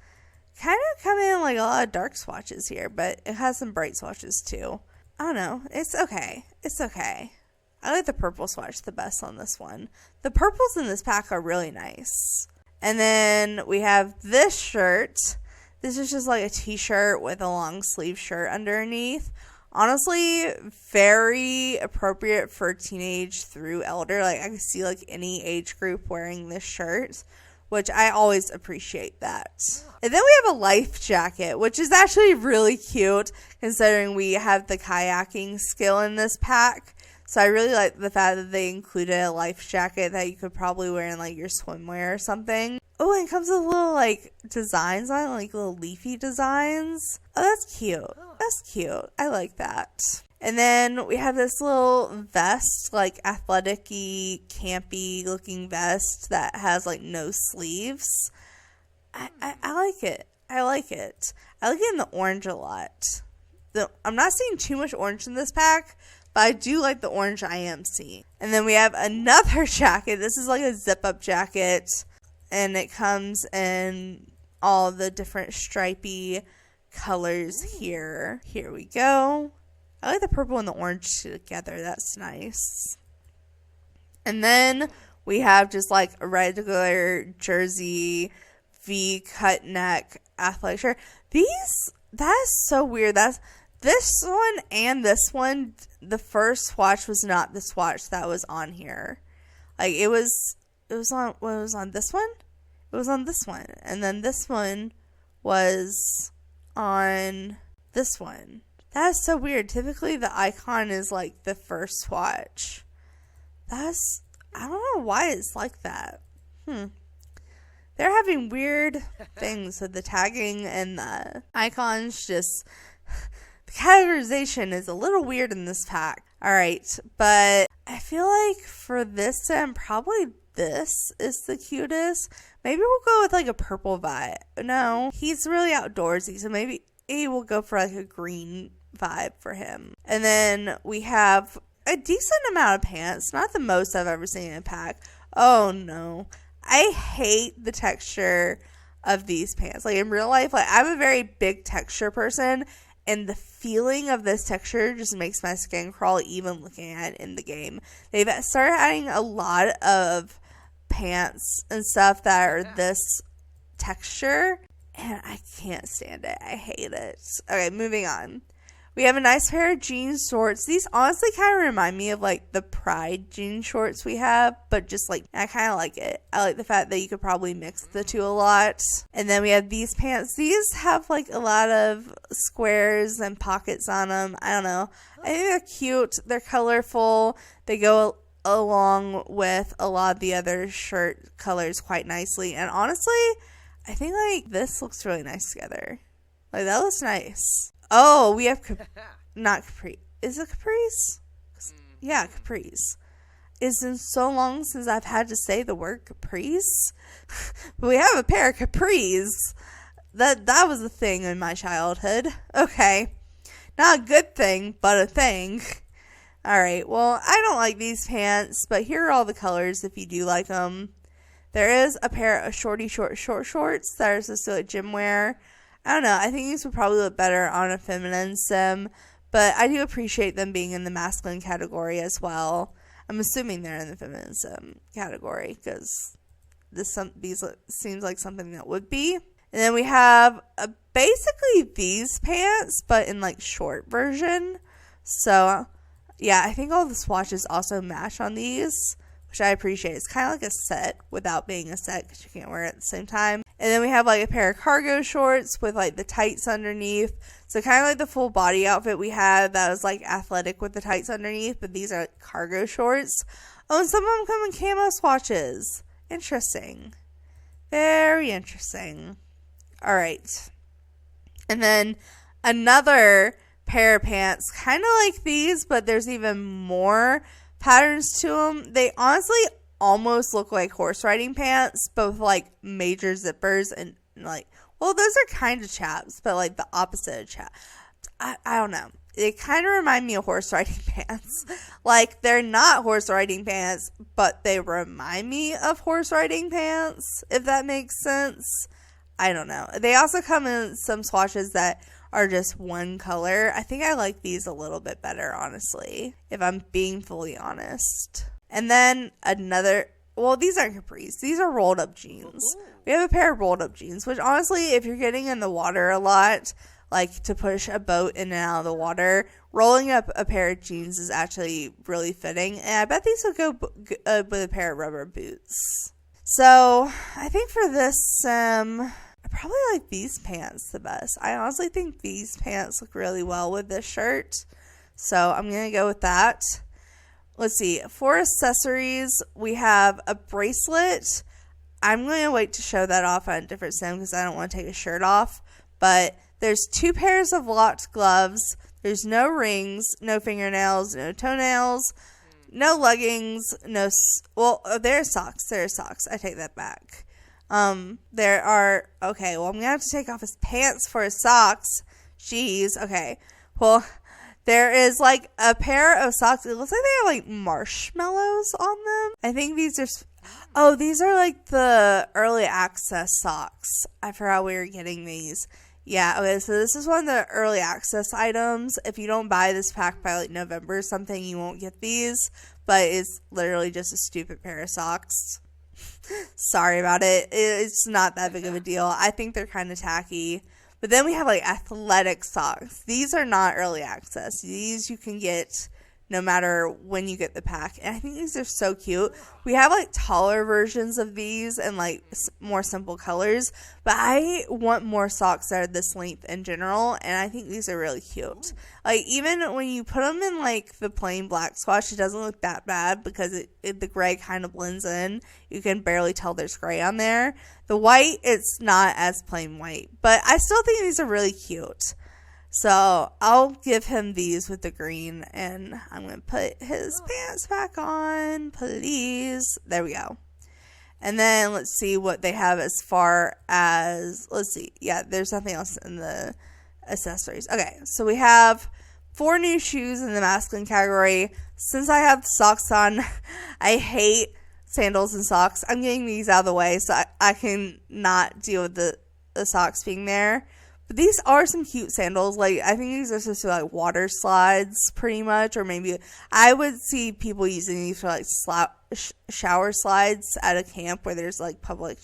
kind of come in like a lot of dark swatches here, but it has some bright swatches too. I don't know. It's okay. It's okay. I like the purple swatch the best on this one. The purples in this pack are really nice. And then we have this shirt. This is just like a t-shirt with a long sleeve shirt underneath. Honestly, very appropriate for teenage through elder. Like, I can see like any age group wearing this shirt, which I always appreciate that. And then we have a life jacket, which is actually really cute considering we have the kayaking skill in this pack. So I really like the fact that they included a life jacket that you could probably wear in like your swimwear or something. Oh, and it comes with little like designs on it, like little leafy designs. Oh, that's cute. That's cute. I like that. And then we have this little vest, like athletic-y, campy looking vest that has like no sleeves. I like it. I like it. I like it in the orange a lot. I'm not seeing too much orange in this pack, but I do like the orange I am seeing. And then we have another jacket. This is like a zip-up jacket, and it comes in all the different stripy colors here. Here we go. I like the purple and the orange together. That's nice. And then we have just like a regular jersey V-cut neck athletic shirt. That is so weird. This one and this one, the first swatch was not the swatch that was on here. Like it was on this one? It was on this one. And then this one was on this one. That is so weird. Typically the icon is like the first swatch. I don't know why it's like that. They're having weird things with the tagging and the icons. Just the categorization is a little weird in this pack. Alright, but I feel like for this set, probably this is the cutest. Maybe we'll go with like a purple vibe. No, he's really outdoorsy, so maybe we'll go for like a green vibe for him. And then we have a decent amount of pants. Not the most I've ever seen in a pack. Oh no. I hate the texture of these pants. Like in real life, like I'm a very big texture person, and the feeling of this texture just makes my skin crawl even looking at it in the game. They've started adding a lot of pants and stuff that are this texture, and I can't stand it. I hate it. Okay, moving on. We have a nice pair of jean shorts. These honestly kind of remind me of like the Pride jean shorts we have, but just like, I kind of like it. I like the fact that you could probably mix the two a lot. And then we have these pants. These have like a lot of squares and pockets on them. I don't know. I think they're cute. They're colorful. They go along with a lot of the other shirt colors quite nicely. And honestly, I think like this looks really nice together. Like that looks nice. Oh, we have not capri. Is it capris? Yeah, capris. It's been so long since I've had to say the word capris. But we have a pair of capris. That was a thing in my childhood. Okay. Not a good thing, but a thing. Alright, well, I don't like these pants, but here are all the colors if you do like them. There is a pair of short shorts that are supposed to look gym wear. I don't know. I think these would probably look better on a feminine sim, but I do appreciate them being in the masculine category as well. I'm assuming they're in the feminine sim category because these seems like something that would be. And then we have basically these pants, but in like short version. So yeah, I think all the swatches also match on these, which I appreciate. It's kind of like a set without being a set because you can't wear it at the same time. And then we have like a pair of cargo shorts with like the tights underneath. So kind of like the full body outfit we had that was like athletic with the tights underneath, but these are like cargo shorts. Oh, and some of them come in camo swatches. Interesting. Very interesting. All right. And then another pair of pants, kind of like these, but there's even more patterns to them. They honestly almost look like horse riding pants, but with like major zippers and like, well, those are kind of chaps, but like the opposite of chap. I don't know. They kind of remind me of horse riding pants. Like they're not horse riding pants, but they remind me of horse riding pants, if that makes sense. I don't know. They also come in some swatches that are just one color. I think I like these a little bit better, honestly, if I'm being fully honest. And then these aren't capris. These are rolled up jeans. We have a pair of rolled up jeans, which honestly, if you're getting in the water a lot, like to push a boat in and out of the water, rolling up a pair of jeans is actually really fitting. And I bet these would go with a pair of rubber boots. So I think for this I probably like these pants the best. I honestly think these pants look really well with this shirt. So I'm going to go with that. Let's see. For accessories, we have a bracelet. I'm going to wait to show that off on a different sim because I don't want to take a shirt off. But there's 2 pairs of locked gloves. There's no rings, no fingernails, no toenails, no leggings, there are socks. There are socks. I take that back. I'm going to have to take off his pants for his socks. Jeez. Okay. Well, there is like a pair of socks. It looks like they have like marshmallows on them. I think these are like the early access socks. I forgot we were getting these. Yeah, okay, so this is one of the early access items. If you don't buy this pack by like November or something, you won't get these. But it's literally just a stupid pair of socks. Sorry about it. It's not that big of a deal. I think they're kind of tacky. But then we have like athletic socks. These are not early access. These you can get no matter when you get the pack. And I think these are so cute. We have like taller versions of these and like more simple colors. But I want more socks that are this length in general. And I think these are really cute. Like even when you put them in like the plain black swatch, it doesn't look that bad because the gray kind of blends in. You can barely tell there's gray on there. The white, it's not as plain white. But I still think these are really cute. So I'll give him these with the green, and I'm going to put his pants back on, please. There we go. And then let's see what they have as far as, there's nothing else in the accessories. Okay, so we have 4 new shoes in the masculine category. Since I have socks on, I hate sandals and socks. I'm getting these out of the way so I can not deal with the socks being there. But these are some cute sandals. Like, I think these are supposed to be like water slides pretty much. Or maybe I would see people using these for like shower slides at a camp where there's like public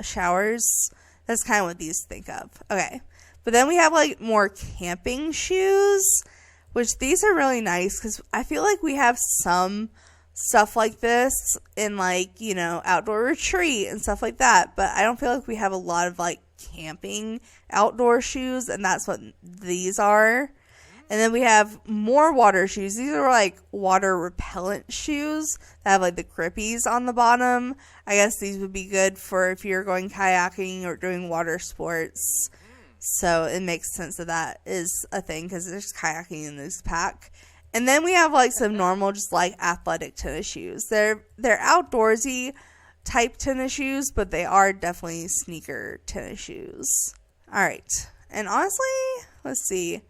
showers. That's kind of what these think of. Okay. But then we have like more camping shoes, which these are really nice because I feel like we have some stuff like this in like, outdoor retreat and stuff like that. But I don't feel like we have a lot of like camping outdoor shoes, and that's what these are. And then we have more water shoes. These are like water repellent shoes that have like the grippies on the bottom. I guess these would be good for if you're going kayaking or doing water sports. So it makes sense that is a thing because there's kayaking in this pack. And then we have like some normal, just like athletic tennis shoes. They're outdoorsy type tennis shoes, but they are definitely sneaker tennis shoes. All right. And honestly, let's see.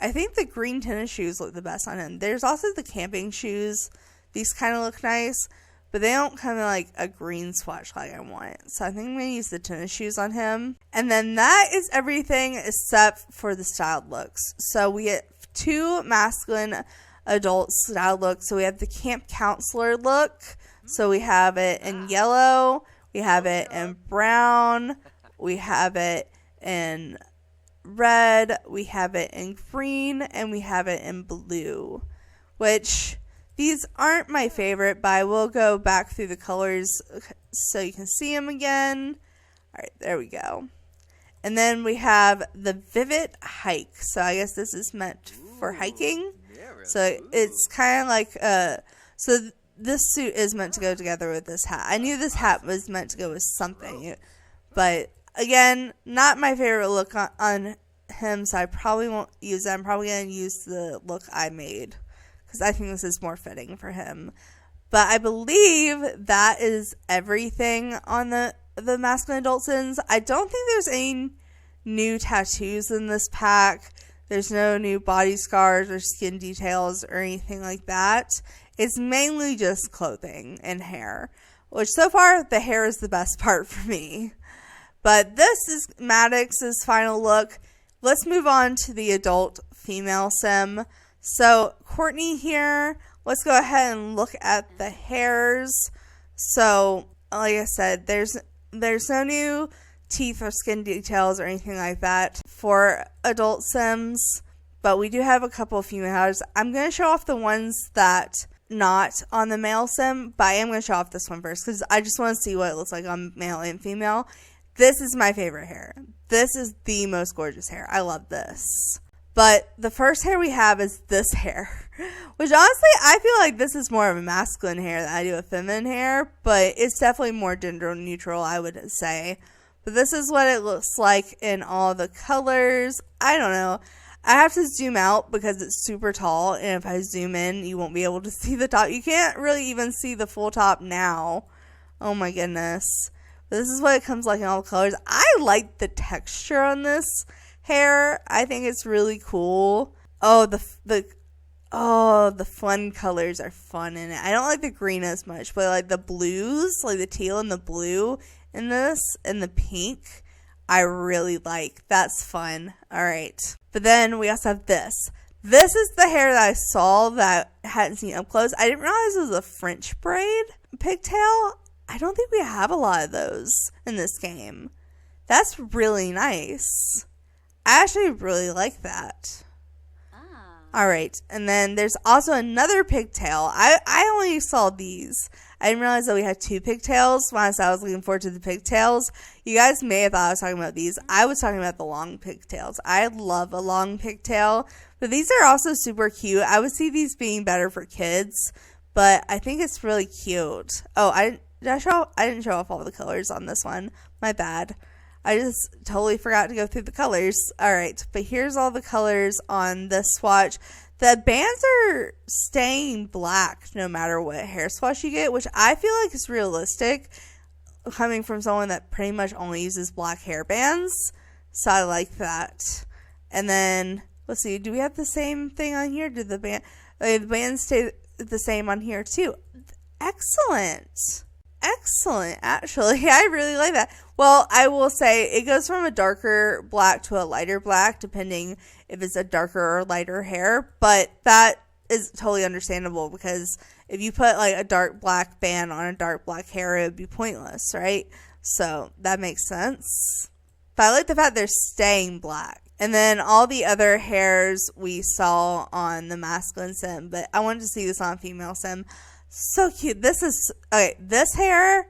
I think the green tennis shoes look the best on him. There's also the camping shoes. These kind of look nice, but they don't come in like a green swatch like I want. So I think I'm going to use the tennis shoes on him. And then that is everything except for the styled looks. So we get 2 masculine adult styled looks. So we have the camp counselor look. So we have it in yellow, we have it in brown, we have it in red, we have it in green, and we have it in blue. Which, these aren't my favorite, but I will go back through the colors so you can see them again. Alright, there we go. And then we have the Vivid Hike. So I guess this is meant for hiking. So it's kind of like this suit is meant to go together with this hat. I knew this hat was meant to go with something. But, again, not my favorite look on him, so I probably won't use it. I'm probably going to use the look I made because I think this is more fitting for him. But I believe that is everything on the masculine adult Sims. I don't think there's any new tattoos in this pack. There's no new body scars or skin details or anything like that. It's mainly just clothing and hair, which so far the hair is the best part for me. But this is Maddox's final look. Let's move on to the adult female sim. So Courtney here, let's go ahead and look at the hairs. So like I said, there's no new teeth or skin details or anything like that for adult sims, but we do have a couple of female hairs. I'm going to show off the ones that not on the male sim, but I am going to show off this one first because I just want to see what it looks like on male and female. This is my favorite hair. This is the most gorgeous hair. I love this. But the first hair we have is this hair, which honestly, I feel like this is more of a masculine hair than I do a feminine hair, but it's definitely more gender neutral, I would say. But this is what it looks like in all the colors. I don't know. I have to zoom out because it's super tall, and if I zoom in, you won't be able to see the top. You can't really even see the full top now. Oh my goodness. But this is what it comes like in all the colors. I like the texture on this hair. I think it's really cool. Oh, the fun colors are fun in it. I don't like the green as much, but like the blues, like the teal and the blue in this, and the pink, I really like. That's fun. All right. But then we also have this. This is the hair that I saw that I hadn't seen up close. I didn't realize it was a French braid pigtail. I don't think we have a lot of those in this game. That's really nice. I actually really like that. All right. And then there's also another pigtail. I only saw these. I didn't realize that we had two pigtails when I said I was looking forward to the pigtails. You guys may have thought I was talking about these. I was talking about the long pigtails. I love a long pigtail. But these are also super cute. I would see these being better for kids. But I think it's really cute. Oh, I didn't show off all the colors on this one. My bad. I just totally forgot to go through the colors. All right, but here's all the colors on this swatch. The bands are staying black no matter what hair swatch you get, which I feel like is realistic coming from someone that pretty much only uses black hair bands. So I like that. And then, let's see, do we have the same thing on here? Did the bands stay the same on here too? Excellent. Excellent, actually. I really like that. Well, I will say it goes from a darker black to a lighter black, depending if it's a darker or lighter hair. But that is totally understandable because if you put like a dark black band on a dark black hair, it would be pointless, right? So that makes sense. But I like the fact they're staying black. And then all the other hairs we saw on the masculine sim, but I wanted to see this on female sim. So cute. This is, okay, this hair,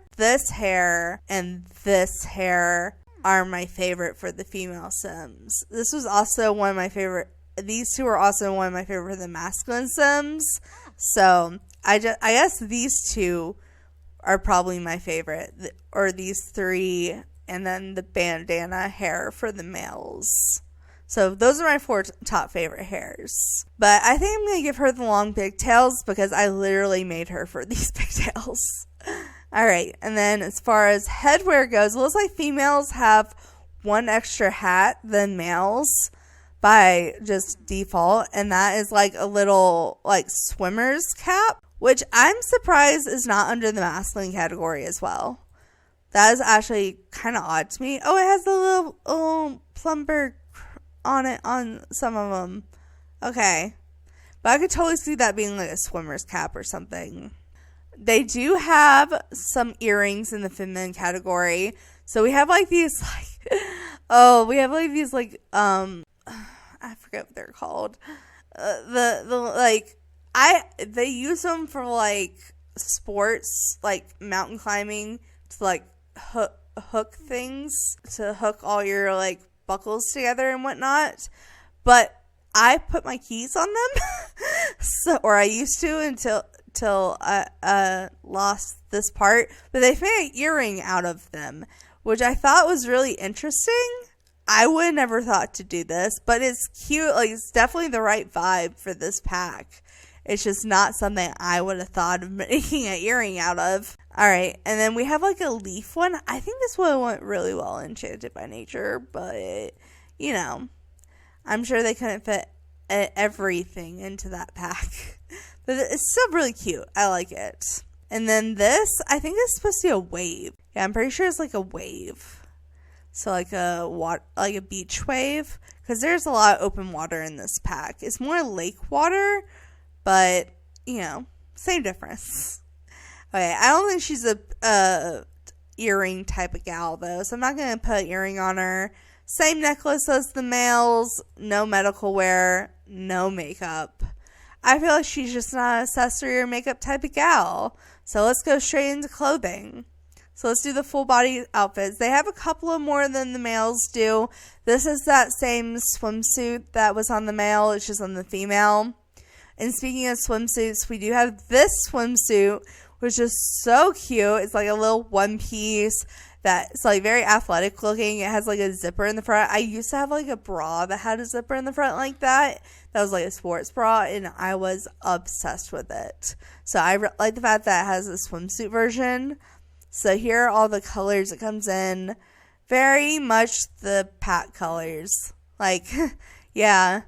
and this hair are my favorite for the female sims. This was also one of my favorite, these two are also one of my favorite for the masculine sims. So I guess these two are probably my favorite, or these three, and then the bandana hair for the males. So those are my four top favorite hairs. But I think I'm going to give her the long pigtails because I literally made her for these pigtails. All right. And then as far as headwear goes, it looks like females have one extra hat than males by just default. And that is like a little like swimmer's cap, which I'm surprised is not under the masculine category as well. That is actually kind of odd to me. Oh, it has the little plumber on it on some of them. Okay. But I could totally see that being like a swimmer's cap or something. They do have some earrings in the feminine category. So we have like these like I forget what they're called. They use them for like sports, like mountain climbing, to like hook things, to hook all your like buckles together and whatnot. But I put my keys on them, or I used to until I lost this part. But they made an earring out of them, which I thought was really interesting. I would have never thought to do this, but it's cute. Like, it's definitely the right vibe for this pack. It's just not something I would have thought of making an earring out of. All right, and then we have like a leaf one. I think this one went really well in Enchanted by Nature, but you know, I'm sure they couldn't fit everything into that pack. But it's still really cute. I like it. And then this, I think it's supposed to be a wave. Yeah, I'm pretty sure it's like a wave. So like a beach wave, because there's a lot of open water in this pack. It's more lake water, but same difference. Okay, I don't think she's a earring type of gal though, so I'm not gonna put an earring on her. Same necklace as the males, no medical wear, no makeup. I feel like she's just not an accessory or makeup type of gal. So let's go straight into clothing. So let's do the full body outfits. They have a couple of more than the males do. This is that same swimsuit that was on the male. It's just on the female. And speaking of swimsuits, we do have this swimsuit, which is so cute. It's like a little one piece that's like very athletic looking. It has like a zipper in the front. I used to have like a bra that had a zipper in the front like that. That was like a sports bra, and I was obsessed with it. So I like the fact that it has a swimsuit version. So here are all the colors it comes in. Very much the pack colors. Like, yeah.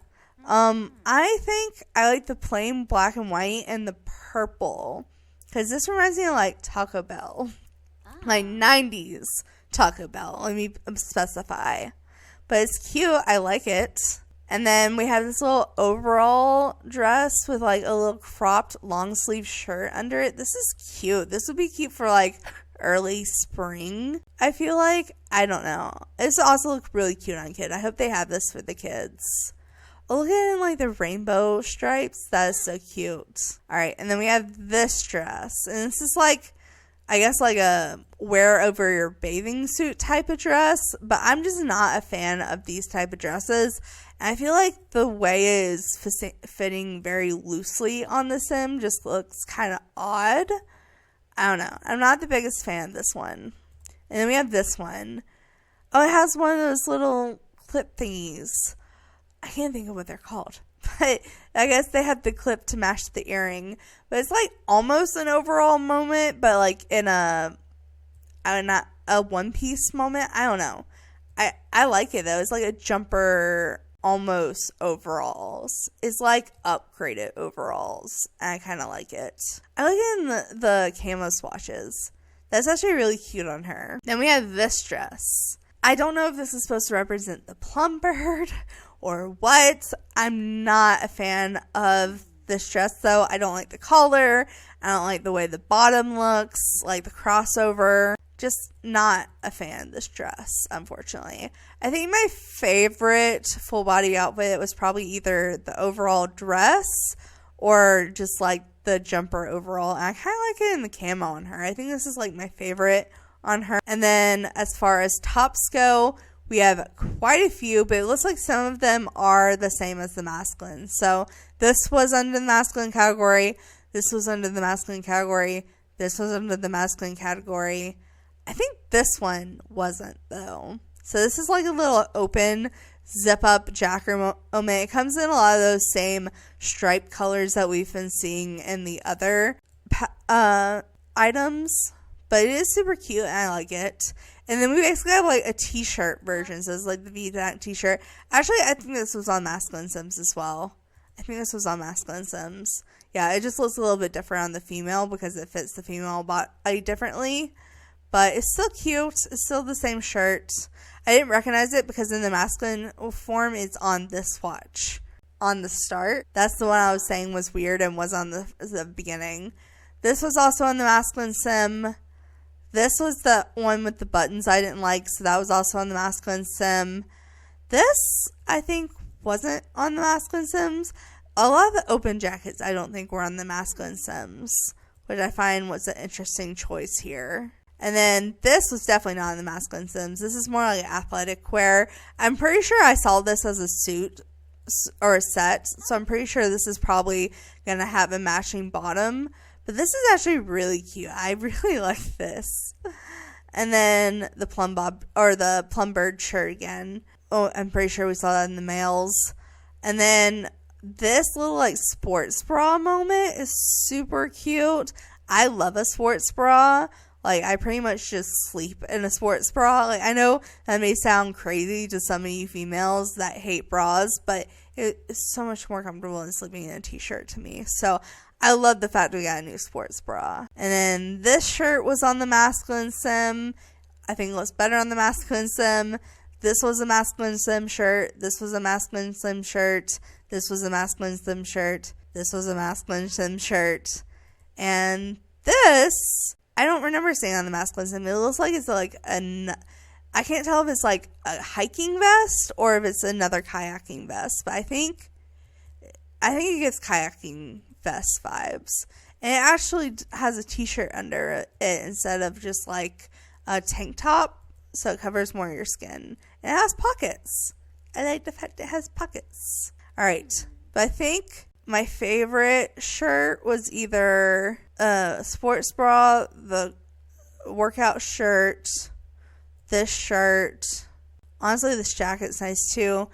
I think I like the plain black and white and the purple. Because this reminds me of like Taco Bell. Like 90s Taco Bell. Let me specify. But it's cute. I like it. And then we have this little overall dress with like a little cropped long sleeve shirt under it. This is cute. This would be cute for like early spring, I feel like. I don't know. This also looks really cute on kid. I hope they have this for the kids. Oh, look at it in like the rainbow stripes. That is so cute. Alright, and then we have this dress. And this is like, I guess like a wear over your bathing suit type of dress. But I'm just not a fan of these type of dresses. And I feel like the way it is fitting very loosely on the sim just looks kind of odd. I don't know. I'm not the biggest fan of this one. And then we have this one. Oh, it has one of those little clip thingies. I can't think of what they're called. But I guess they have the clip to match the earring. But it's like almost an overall moment, but like in not a one-piece moment. I don't know. I like it though. It's like a jumper almost overalls. It's like upgraded overalls. And I kind of like it. I like it in the camo swatches. That's actually really cute on her. Then we have this dress. I don't know if this is supposed to represent the plum bird or what. I'm not a fan of this dress though. I don't like the collar. I don't like the way the bottom looks, like the crossover. Just not a fan of this dress, unfortunately. I think my favorite full body outfit was probably either the overall dress or just like the jumper overall. And I kind of like it in the camo on her. I think this is like my favorite on her. And then as far as tops go, we have quite a few, but it looks like some of them are the same as the masculine. So this was under the masculine category. This was under the masculine category. This was under the masculine category. I think this one wasn't though. So this is like a little open zip up jacket moment. It comes in a lot of those same striped colors that we've been seeing in the other items. But it is super cute and I like it. And then we basically have like a t-shirt version. So it's like the V-neck t-shirt. Actually, I think this was on masculine Sims as well. I think this was on masculine Sims. Yeah, it just looks a little bit different on the female because it fits the female body differently. But it's still cute. It's still the same shirt. I didn't recognize it because in the masculine form, it's on this watch. On the start. That's the one I was saying was weird and was on the beginning. This was also on the masculine sim. This was the one with the buttons I didn't like. So that was also on the masculine sim. This, I think, wasn't on the masculine sims. A lot of the open jackets I don't think were on the masculine sims. Which I find was an interesting choice here. And then this was definitely not in the masculine sims. This is more like athletic wear. I'm pretty sure I saw this as a suit or a set. So I'm pretty sure this is probably going to have a matching bottom. But this is actually really cute. I really like this. And then the plum bird shirt again. Oh, I'm pretty sure we saw that in the males. And then this little like sports bra moment is super cute. I love a sports bra. Like, I pretty much just sleep in a sports bra. Like, I know that may sound crazy to some of you females that hate bras, but it's so much more comfortable than sleeping in a t-shirt to me. So, I love the fact we got a new sports bra. And then this shirt was on the masculine sim. I think it looks better on the masculine sim. This was a masculine sim shirt. This was a masculine sim shirt. This was a masculine sim shirt. This was a masculine sim shirt. And this, I don't remember seeing on the masculine sim. It looks like it's like I can't tell if it's like a hiking vest or if it's another kayaking vest. But I think it gets kayaking vest vibes. And it actually has a t-shirt under it instead of just like a tank top. So it covers more of your skin. And it has pockets. I like the fact it has pockets. Alright. But I think my favorite shirt was either a sports bra, the workout shirt, this shirt. Honestly, this jacket's nice too.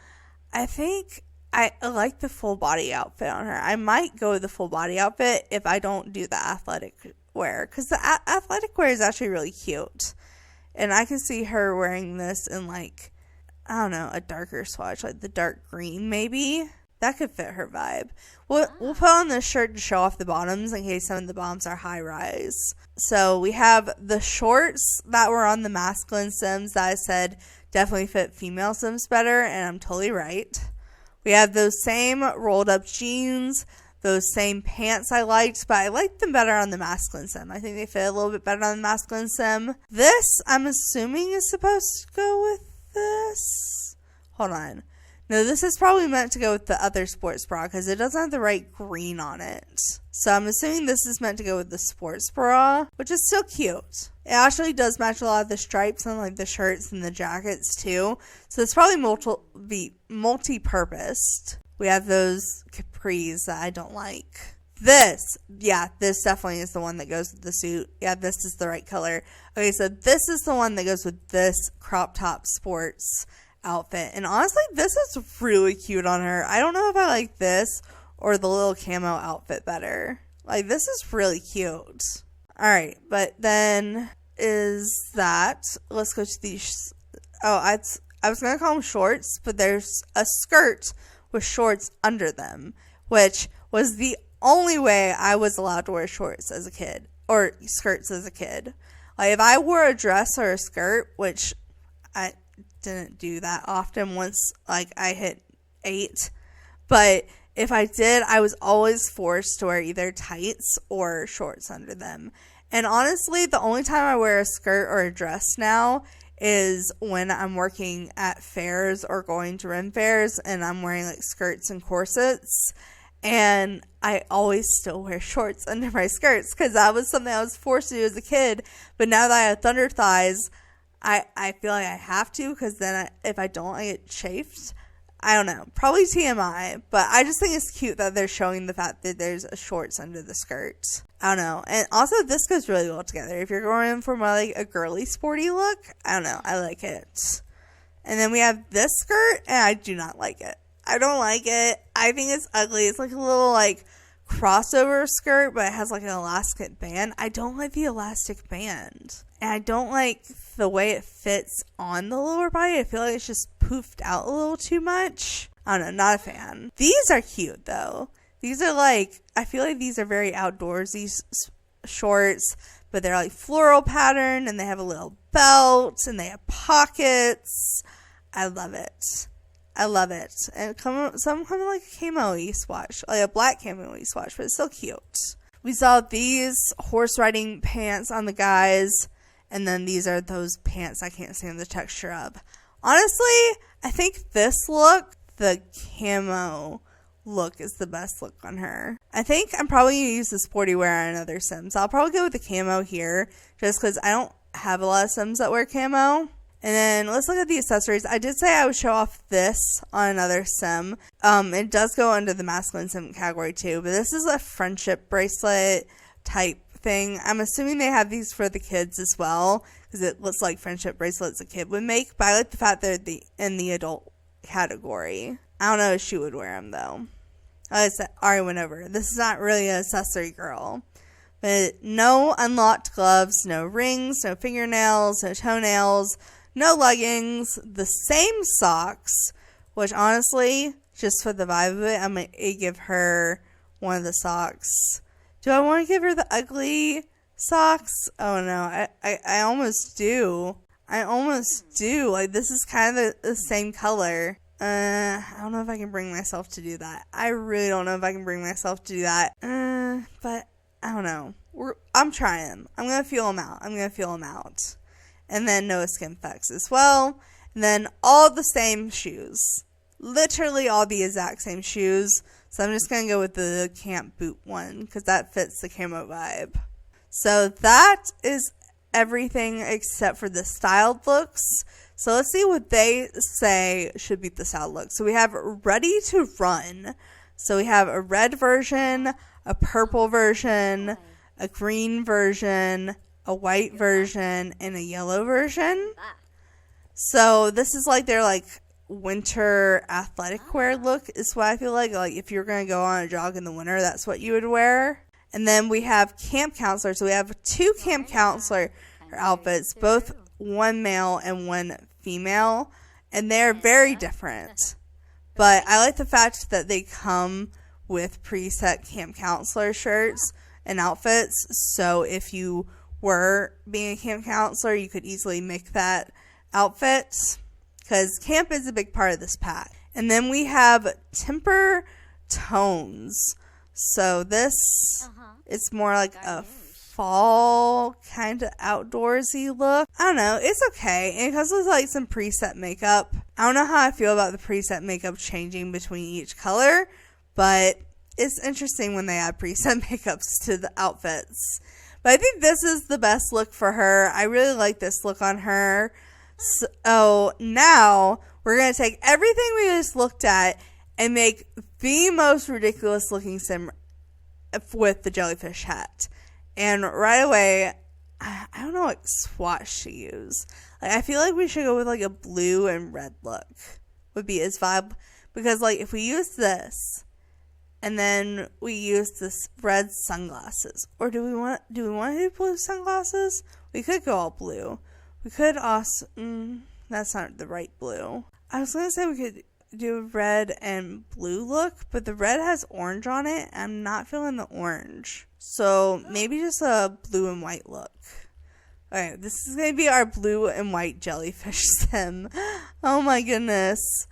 I think I like the full body outfit on her. I might go with the full body outfit if I don't do the athletic wear. Because the athletic wear is actually really cute. And I can see her wearing this in like, I don't know, a darker swatch. Like the dark green maybe. That could fit her vibe. We'll put on this shirt to show off the bottoms in case some of the bottoms are high rise. So we have the shorts that were on the masculine Sims that I said definitely fit female Sims better. And I'm totally right. We have those same rolled up jeans, those same pants I liked, but I liked them better on the masculine sim. I think they fit a little bit better on the masculine sim. This, I'm assuming, is supposed to go with this. Hold on. No, this is probably meant to go with the other sports bra because it doesn't have the right green on it. So I'm assuming this is meant to go with the sports bra, which is still cute. It actually does match a lot of the stripes on like the shirts and the jackets too. So it's probably multi-purposed. We have those capris that I don't like. This definitely is the one that goes with the suit. Yeah, this is the right color. Okay, so this is the one that goes with this crop top sports outfit. And honestly, this is really cute on her. I don't know if I like this or the little camo outfit better. Like, this is really cute. Alright, but then is that... Let's go to these... Oh, I was going to call them shorts, but there's a skirt with shorts under them, which was the only way I was allowed to wear shorts as a kid, or skirts as a kid. Like, if I wore a dress or a skirt, which I didn't do that often once, like, I hit 8, but if I did, I was always forced to wear either tights or shorts under them. And honestly, the only time I wear a skirt or a dress now is when I'm working at fairs or going to Ren fairs and I'm wearing like skirts and corsets. And I always still wear shorts under my skirts because that was something I was forced to do as a kid. But now that I have thunder thighs, I feel like I have to because then if I don't, I get chafed. I don't know. Probably TMI. But I just think it's cute that they're showing the fact that there's a shorts under the skirt. I don't know. And also, this goes really well together. If you're going for more like a girly sporty look, I don't know. I like it. And then we have this skirt, and I do not like it. I don't like it. I think it's ugly. It's like a little like crossover skirt, but it has like an elastic band. I don't like the elastic band. And I don't like the way it fits on the lower body. I feel like it's just poofed out a little too much. I don't know. Not a fan. These are cute, though. These are like, I feel like these are very outdoorsy shorts, but they're like floral pattern, and they have a little belt, and they have pockets. I love it. I love it. And some come like a camo-y swatch, like a black camo-y swatch, but it's still cute. We saw these horse riding pants on the guys, and then these are those pants I can't stand the texture of. Honestly, I think this look, the camo look, is the best look on her. I think I'm probably going to use the sporty wear on another Sims. I'll probably go with the camo here, just because I don't have a lot of Sims that wear camo. And then let's look at the accessories. I did say I would show off this on another Sim. It does go under the masculine Sim category too, but this is a friendship bracelet type thing. I'm assuming they have these for the kids as well, because it looks like friendship bracelets a kid would make, but I like the fact they're in the adult category. I don't know if she would wear them though. Like I said, Ari went over. This is not really an accessory girl. But no unlocked gloves, no rings, no fingernails, no toenails, no leggings, the same socks, which honestly, just for the vibe of it, I'm going to give her one of the socks. Do I want to give her the ugly socks? Oh no, I almost do. I almost do. Like, this is kind of the same color. I don't know if I can bring myself to do that. I really don't know if I can bring myself to do that. But I don't know. I'm trying. I'm going to feel them out. And then no skin effects as well. And then all the same shoes. Literally all the exact same shoes. So I'm just going to go with the camp boot one because that fits the camo vibe. So that is everything except for the styled looks. So let's see what they say should be the styled look. So we have ready to run. So we have a red version, a purple version, a green version, a white version, and a yellow version. So this is like their like winter athletic wear look is what I feel like. Like if you're going to go on a jog in the winter, that's what you would wear. And then we have camp counselor. So we have 2 camp counselor outfits, both one male and one female. And they're very different. But I like the fact that they come with preset camp counselor shirts and outfits. So if you were being a camp counselor, you could easily make that outfit. Because camp is a big part of this pack. And then we have temper tones. So this it's more like a fall kind of outdoorsy look. I don't know. It's okay. And it comes with like some preset makeup. I don't know how I feel about the preset makeup changing between each color. But it's interesting when they add preset makeups to the outfits. But I think this is the best look for her. I really like this look on her. So now we're going to take everything we just looked at and make the most ridiculous looking sim with the jellyfish hat. And right away, I don't know what swatch to use. Like, I feel like we should go with like a blue and red look would be his vibe. Because like if we use this and then we use this red sunglasses, or do we want to do blue sunglasses? We could go all blue. We could also, that's not the right blue. I was going to say we could do a red and blue look, but the red has orange on it. I'm not feeling the orange. So maybe just a blue and white look. Alright, this is going to be our blue and white jellyfish sim. Oh my goodness.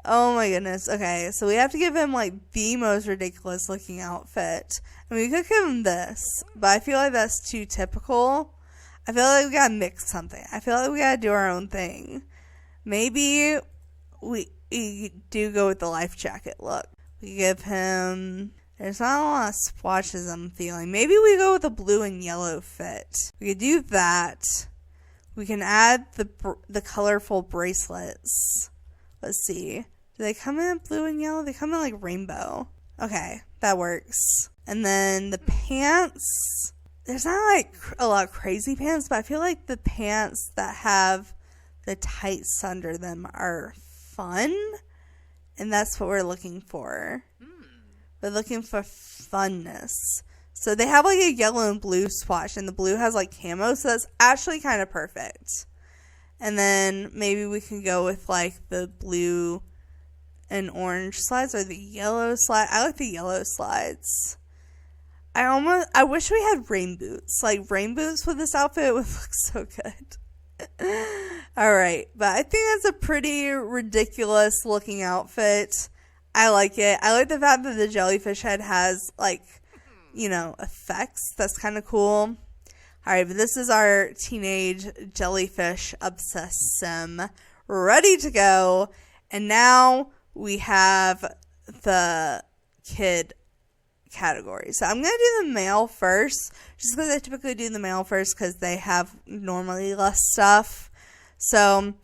Okay, so we have to give him like the most ridiculous looking outfit. I mean, we could give him this, but I feel like that's too typical. I feel like we gotta mix something. I feel like we gotta do our own thing. Maybe we do go with the life jacket look. We give him... There's not a lot of swatches I'm feeling. Maybe we go with a blue and yellow fit. We could do that. We can add the colorful bracelets. Let's see. Do they come in blue and yellow? They come in like rainbow. Okay, that works. And then the pants... There's not like a lot of crazy pants, but I feel like the pants that have the tights under them are fun. And that's what we're looking for. We're looking for funness. So they have like a yellow and blue swatch, and the blue has like camo, so that's actually kind of perfect. And then maybe we can go with like the blue and orange slides or the yellow slide. I like the yellow slides. I wish we had rain boots. Like, rain boots with this outfit would look so good. Alright, but I think that's a pretty ridiculous looking outfit. I like it. I like the fact that the jellyfish head has, like, you know, effects. That's kind of cool. Alright, but this is our teenage jellyfish obsessed sim ready to go. And now we have the kid category. So I'm going to do the male first, just because I typically do the male first because they have normally less stuff. So,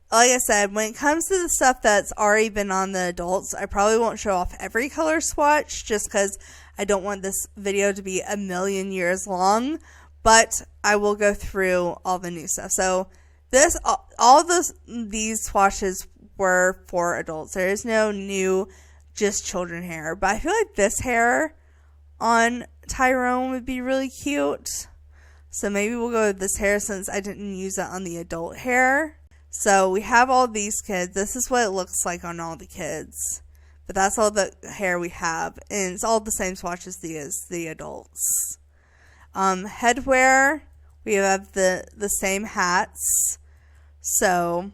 like I said, when it comes to the stuff that's already been on the adults, I probably won't show off every color swatch just because I don't want this video to be a million years long, but I will go through all the new stuff. So these swatches were for adults. There is no new just children hair, but I feel like this hair on Tyrone would be really cute. So maybe we'll go with this hair since I didn't use it on the adult hair. So we have all these kids. This is what it looks like on all the kids. But that's all the hair we have. And it's all the same swatch as the adults. Headwear, we have the same hats. So,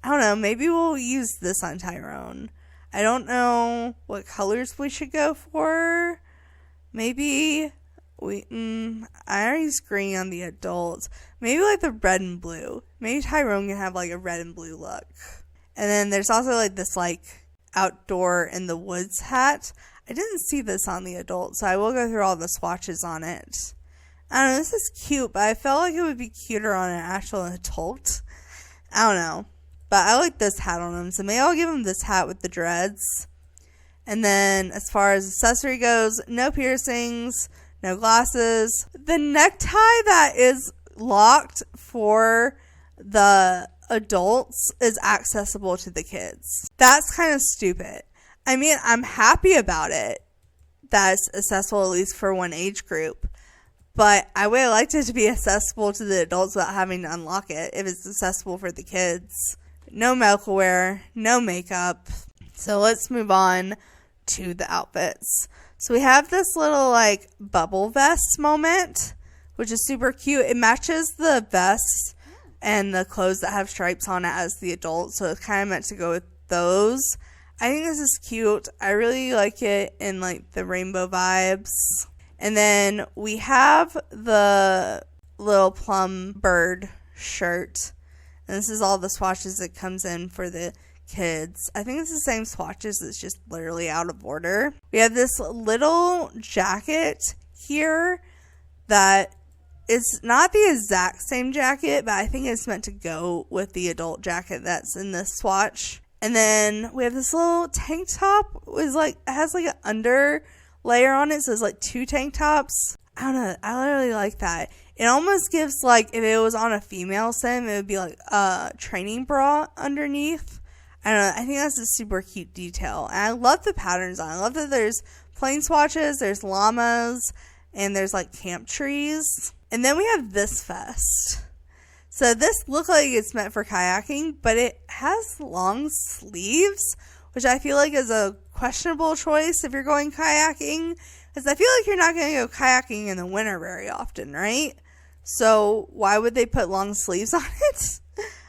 I don't know. Maybe we'll use this on Tyrone. I don't know what colors we should go for. Maybe I already used green on the adults. Maybe like the red and blue. Maybe Tyrone can have like a red and blue look. And then there's also like this like outdoor in the woods hat. I didn't see this on the adult, so I will go through all the swatches on it. I don't know, this is cute, but I felt like it would be cuter on an actual adult. I don't know. But I like this hat on him, so maybe I'll give him this hat with the dreads. And then as far as accessory goes, no piercings, no glasses. The necktie that is locked for the adults is accessible to the kids. That's kind of stupid. I mean, I'm happy about it. That's accessible at least for one age group. But I would have liked it to be accessible to the adults without having to unlock it if it's accessible for the kids. No medical wear, no makeup. So let's move on to the outfits. So we have this little like bubble vest moment, which is super cute. It matches the vest and the clothes that have stripes on it as the adult. So it's kind of meant to go with those. I think this is cute. I really like it in like the rainbow vibes. And then we have the little plum bird shirt. And this is all the swatches that comes in for the kids. I think it's the same swatches. It's just literally out of order. We have this little jacket here that is not the exact same jacket, but I think it's meant to go with the adult jacket that's in this swatch. And then we have this little tank top. It has like an under layer on it, so it's like two tank tops. I don't know. I really like that. It almost gives like, if it was on a female sim, it would be like a training bra underneath. I don't know. I think that's a super cute detail. And I love the patterns on it. I love that there's plain swatches, there's llamas, and there's like camp trees. And then we have this vest. So this looks like it's meant for kayaking, but it has long sleeves, which I feel like is a questionable choice if you're going kayaking, because I feel like you're not going to go kayaking in the winter very often, right? So why would they put long sleeves on it?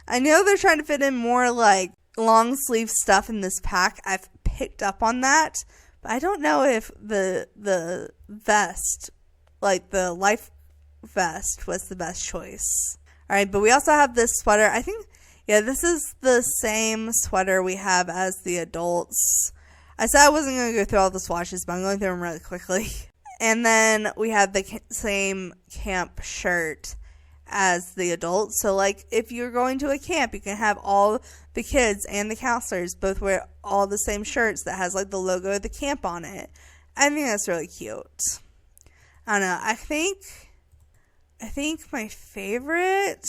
I know they're trying to fit in more like long sleeve stuff in this pack. I've picked up on that, but I don't know if the vest, like the life vest, was the best choice. All right, but we also have this sweater. I think, yeah, this is the same sweater we have as the adults. I said I wasn't going to go through all the swatches, but I'm going through them really quickly. And then we have the same camp shirt as the adults. So, like, if you're going to a camp, you can have all the kids and the counselors both wear all the same shirts that has, like, the logo of the camp on it. I think that's really cute. I don't know. I think my favorite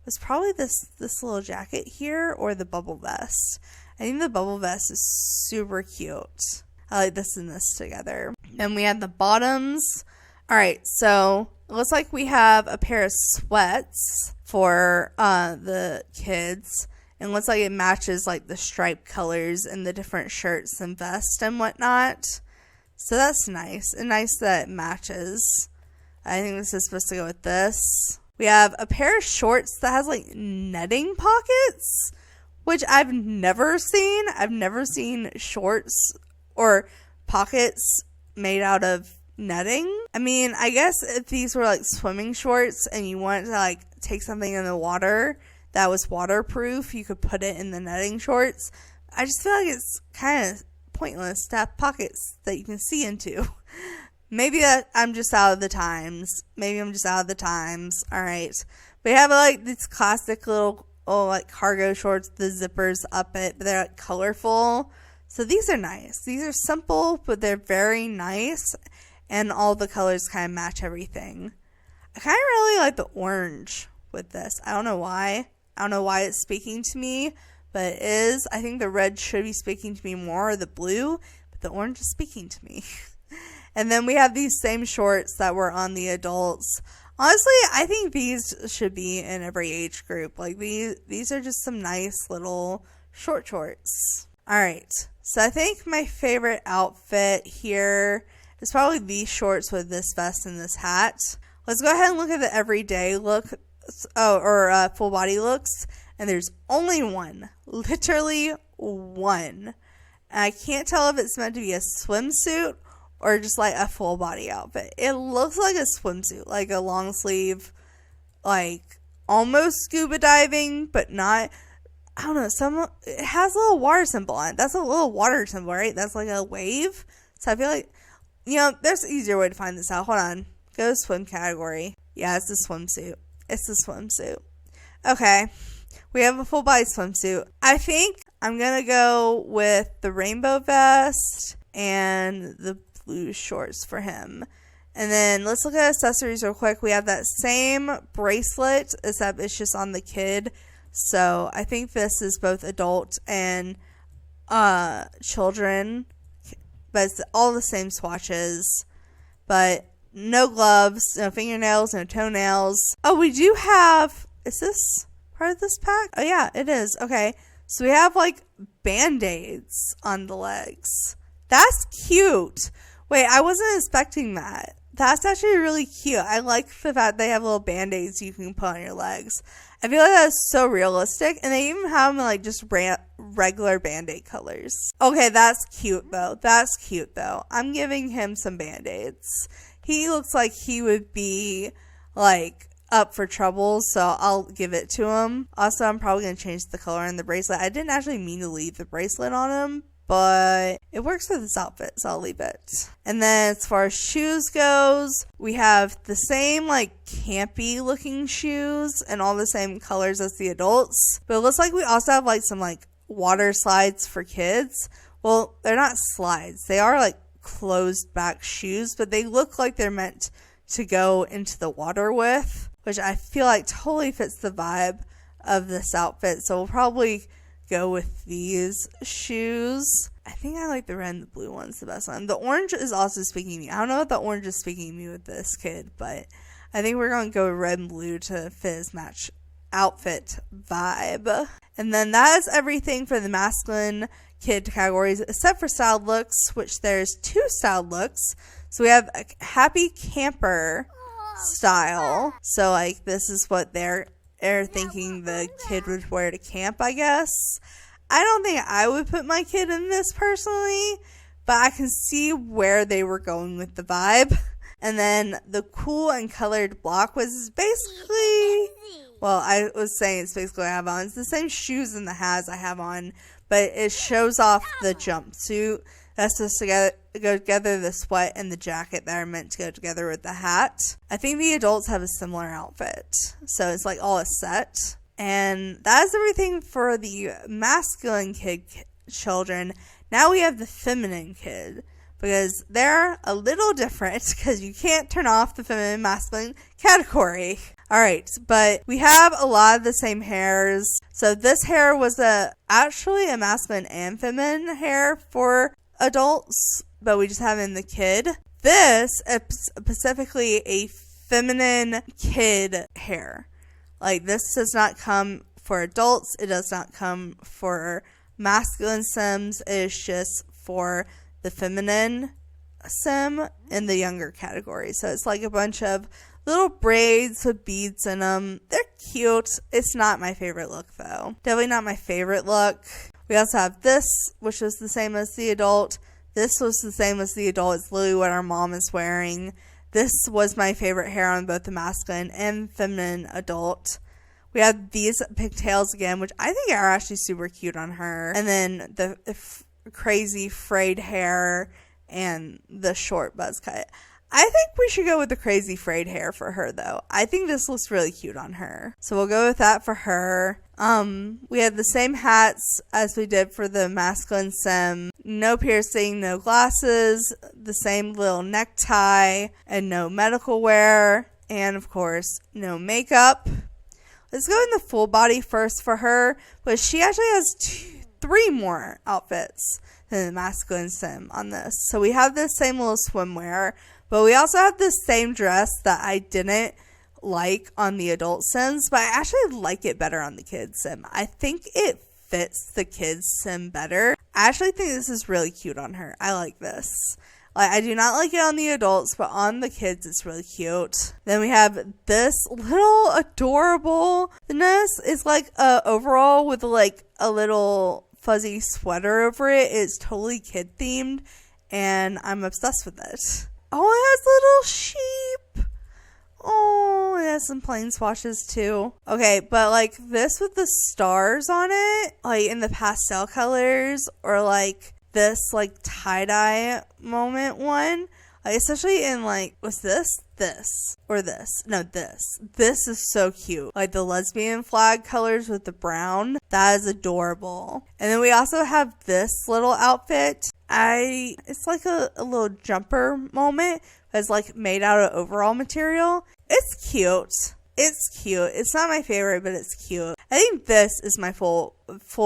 was probably this little jacket here or the bubble vest. I think the bubble vest is super cute. I like this and this together. Then we have the bottoms. All right, so it looks like we have a pair of sweats for the kids. And it looks like it matches like the striped colors and the different shirts and vests and whatnot. So that's nice. And nice that it matches. I think this is supposed to go with this. We have a pair of shorts that has like netting pockets, which I've never seen. I've never seen shorts or pockets made out of netting. I mean, I guess if these were like swimming shorts and you wanted to like take something in the water that was waterproof, you could put it in the netting shorts. I just feel like it's kind of pointless to have pockets that you can see into. Maybe I'm just out of the times. All right. We have like these classic little like cargo shorts, the zippers up it, but they're like colorful. So these are nice. These are simple, but they're very nice. And all the colors kind of match everything. I kind of really like the orange with this. I don't know why. I don't know why it's speaking to me, but it is. I think the red should be speaking to me more, or the blue, but the orange is speaking to me. And then we have these same shorts that were on the adults. Honestly, I think these should be in every age group. Like these are just some nice little short shorts. All right. So I think my favorite outfit here is probably these shorts with this vest and this hat. Let's go ahead and look at the everyday look, or full body looks. and there's only one. Literally one. And I can't tell if it's meant to be a swimsuit or just like a full body outfit. It looks like a swimsuit, like a long sleeve, like almost scuba diving, but not. I don't know. It has a little water symbol on it. That's a little water symbol, right? That's like a wave. So I feel like, there's an easier way to find this out. Hold on. Go to swim category. Yeah, it's the swimsuit. It's the swimsuit. Okay. We have a full body swimsuit. I think I'm going to go with the rainbow vest and the blue shorts for him. And then let's look at accessories real quick. We have that same bracelet, except it's just on the kid. So I think this is both adult and children. But it's all the same swatches. But no gloves, no fingernails, no toenails. Oh, we do have... Is this part of this pack? Oh, yeah, it is. Okay. So we have, like, Band-Aids on the legs. That's cute. Wait, I wasn't expecting that. That's actually really cute. I like the fact they have little Band-Aids you can put on your legs. I feel like that's so realistic. And they even have them, like, just regular Band-Aid colors. Okay, that's cute, though. That's cute, though. I'm giving him some Band-Aids. He looks like he would be, like, up for trouble, so I'll give it to him. Also, I'm probably going to change the color on the bracelet. I didn't actually mean to leave the bracelet on him, but it works for this outfit, so I'll leave it. And then as far as shoes goes, we have the same, like, campy looking shoes and all the same colors as the adults. But it looks like we also have, like, some, like, water slides for kids. Well, they're not slides. They are, like, closed back shoes, but they look like they're meant to go into the water with, which I feel like totally fits the vibe of this outfit. So we'll probably go with these shoes. I think I like the red and the blue ones the best one. The orange is also speaking to me. I don't know if the orange is speaking to me with this kid, but I think we're going to go with red and blue to fit his match outfit vibe. And then that is everything for the masculine kid categories, except for styled looks, which there's 2 styled looks. So we have a happy camper style. So, like, this is what they're thinking the kid would wear to camp, I guess. I don't think I would put my kid in this personally, but I can see where they were going with the vibe. And then the cool and colored block was basically, well, I was saying it's basically what I have on. It's the same shoes and the hats I have on, but it shows off the jumpsuit. That's just to go together, the sweat and the jacket that are meant to go together with the hat. I think the adults have a similar outfit. So it's like all a set. And that's everything for the masculine children. Now we have the feminine kid, because they're a little different, because you can't turn off the feminine masculine category. Alright, but we have a lot of the same hairs. So this hair was actually a masculine and feminine hair for adults, but we just have it in the kid. This is specifically a feminine kid hair. Like, this does not come for adults. It does not come for masculine Sims. It is just for the feminine Sim in the younger category. So it's like a bunch of little braids with beads in them. They're cute. It's not my favorite look, though. Definitely not my favorite look. We also have this, which was the same as the adult. This was the same as the adult. It's literally what our mom is wearing. This was my favorite hair on both the masculine and feminine adult. We have these pigtails again, which I think are actually super cute on her. And then the crazy frayed hair and the short buzz cut. I think we should go with the crazy frayed hair for her, though. I think this looks really cute on her. So we'll go with that for her. We had the same hats as we did for the masculine Sim. No piercing, no glasses, the same little necktie, and no medical wear. And, of course, no makeup. Let's go in the full body first for her. But she actually has 3 more outfits than the masculine Sim on this. So we have this same little swimwear. But we also have this same dress that I didn't like on the adult Sims, but I actually like it better on the kids Sim. I think it fits the kids Sim better. I actually think this is really cute on her. I like this. Like, I do not like it on the adults, but on the kids, it's really cute. Then we have this little adorableness. It's like a overall with like a little fuzzy sweater over it. It's totally kid themed, and I'm obsessed with it. Oh, it has little sheep. Oh, it has some plain swatches too. Okay, but like this with the stars on it, like in the pastel colors, or like this like tie-dye moment one, like especially in like, was this or this? No, this is so cute. Like the lesbian flag colors with the brown, that is adorable. And then we also have this little outfit. It's like a little jumper moment. It's like made out of overall material. It's cute. It's not my favorite, but it's cute. I think this is my full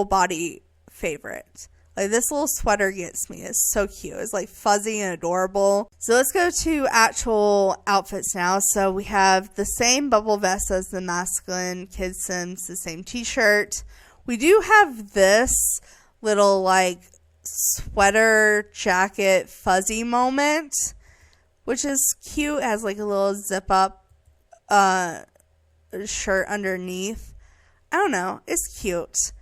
body favorite. Like this little sweater gets me. It's so cute. It's like fuzzy and adorable. So let's go to actual outfits now. So we have the same bubble vest as the masculine Kids Sims, the same t-shirt. We do have this little like sweater jacket fuzzy moment, which is cute. It has like a little zip up shirt underneath. I don't know. It's cute.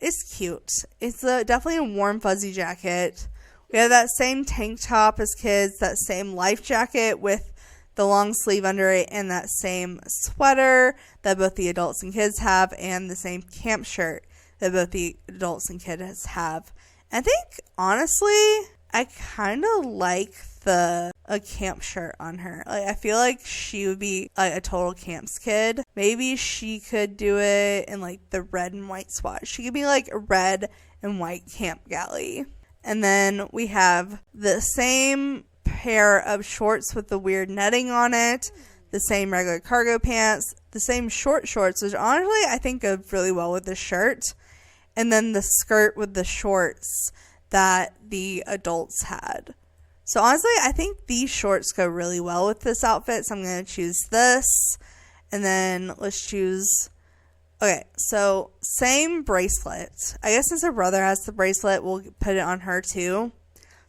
It's definitely a warm fuzzy jacket. We have that same tank top as kids, that same life jacket with the long sleeve under it, and that same sweater that both the adults and kids have, and the same camp shirt that both the adults and kids have. I think, honestly, I kind of like a camp shirt on her. Like, I feel like she would be like a total camps kid. Maybe she could do it in like the red and white swatch. She could be like a red and white camp galley. And then we have the same pair of shorts with the weird netting on it, the same regular cargo pants, the same short shorts, which honestly I think go really well with the shirt, and then the skirt with the shorts that the adults had. So honestly, I think these shorts go really well with this outfit. So I'm going to choose this. And then let's choose... Okay, so same bracelet. I guess since her brother has the bracelet, we'll put it on her too.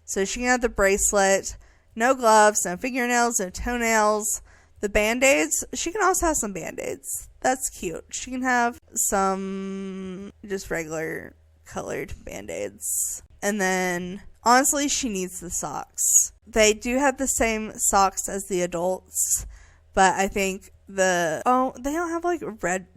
So she can have the bracelet. No gloves, no fingernails, no toenails. The Band-Aids, she can also have some Band-Aids. That's cute. She can have some just regular colored Band-Aids. And then... honestly, she needs the socks. They do have the same socks as the adults, but I think they don't have like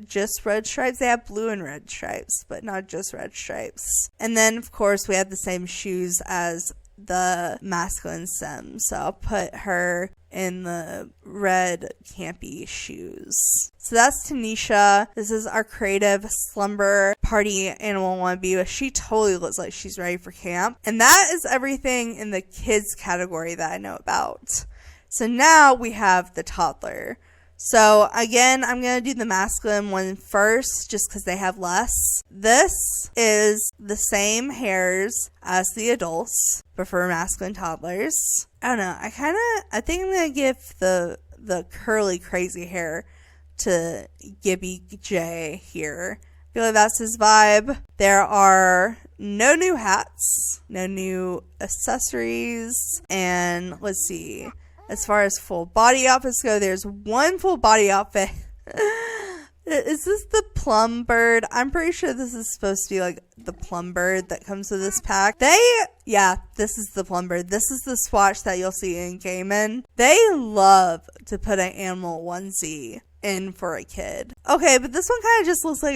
just red stripes. They have blue and red stripes, but not just red stripes. And then, of course, we have the same shoes as the masculine Sim. So I'll put her in the red campy shoes. So that's Tanisha. This is our creative slumber party animal wannabe. She totally looks like she's ready for camp. And that is everything in the kids category that I know about. So now we have the toddler. So again, I'm going to do the masculine one first just because they have less. This is the same hairs as the adults, but for masculine toddlers. I don't know. I think I'm going to give the curly crazy hair to Gibby J here. I feel like that's his vibe. There are no new hats, no new accessories, and let's see. As far as full body outfits go, there's one full body outfit. Is this the plum bird? I'm pretty sure this is supposed to be like the plum bird that comes with this pack. This is the plum bird. This is the swatch that you'll see in Gaiman. They love to put an animal onesie in for a kid. Okay, but this one kind of just looks like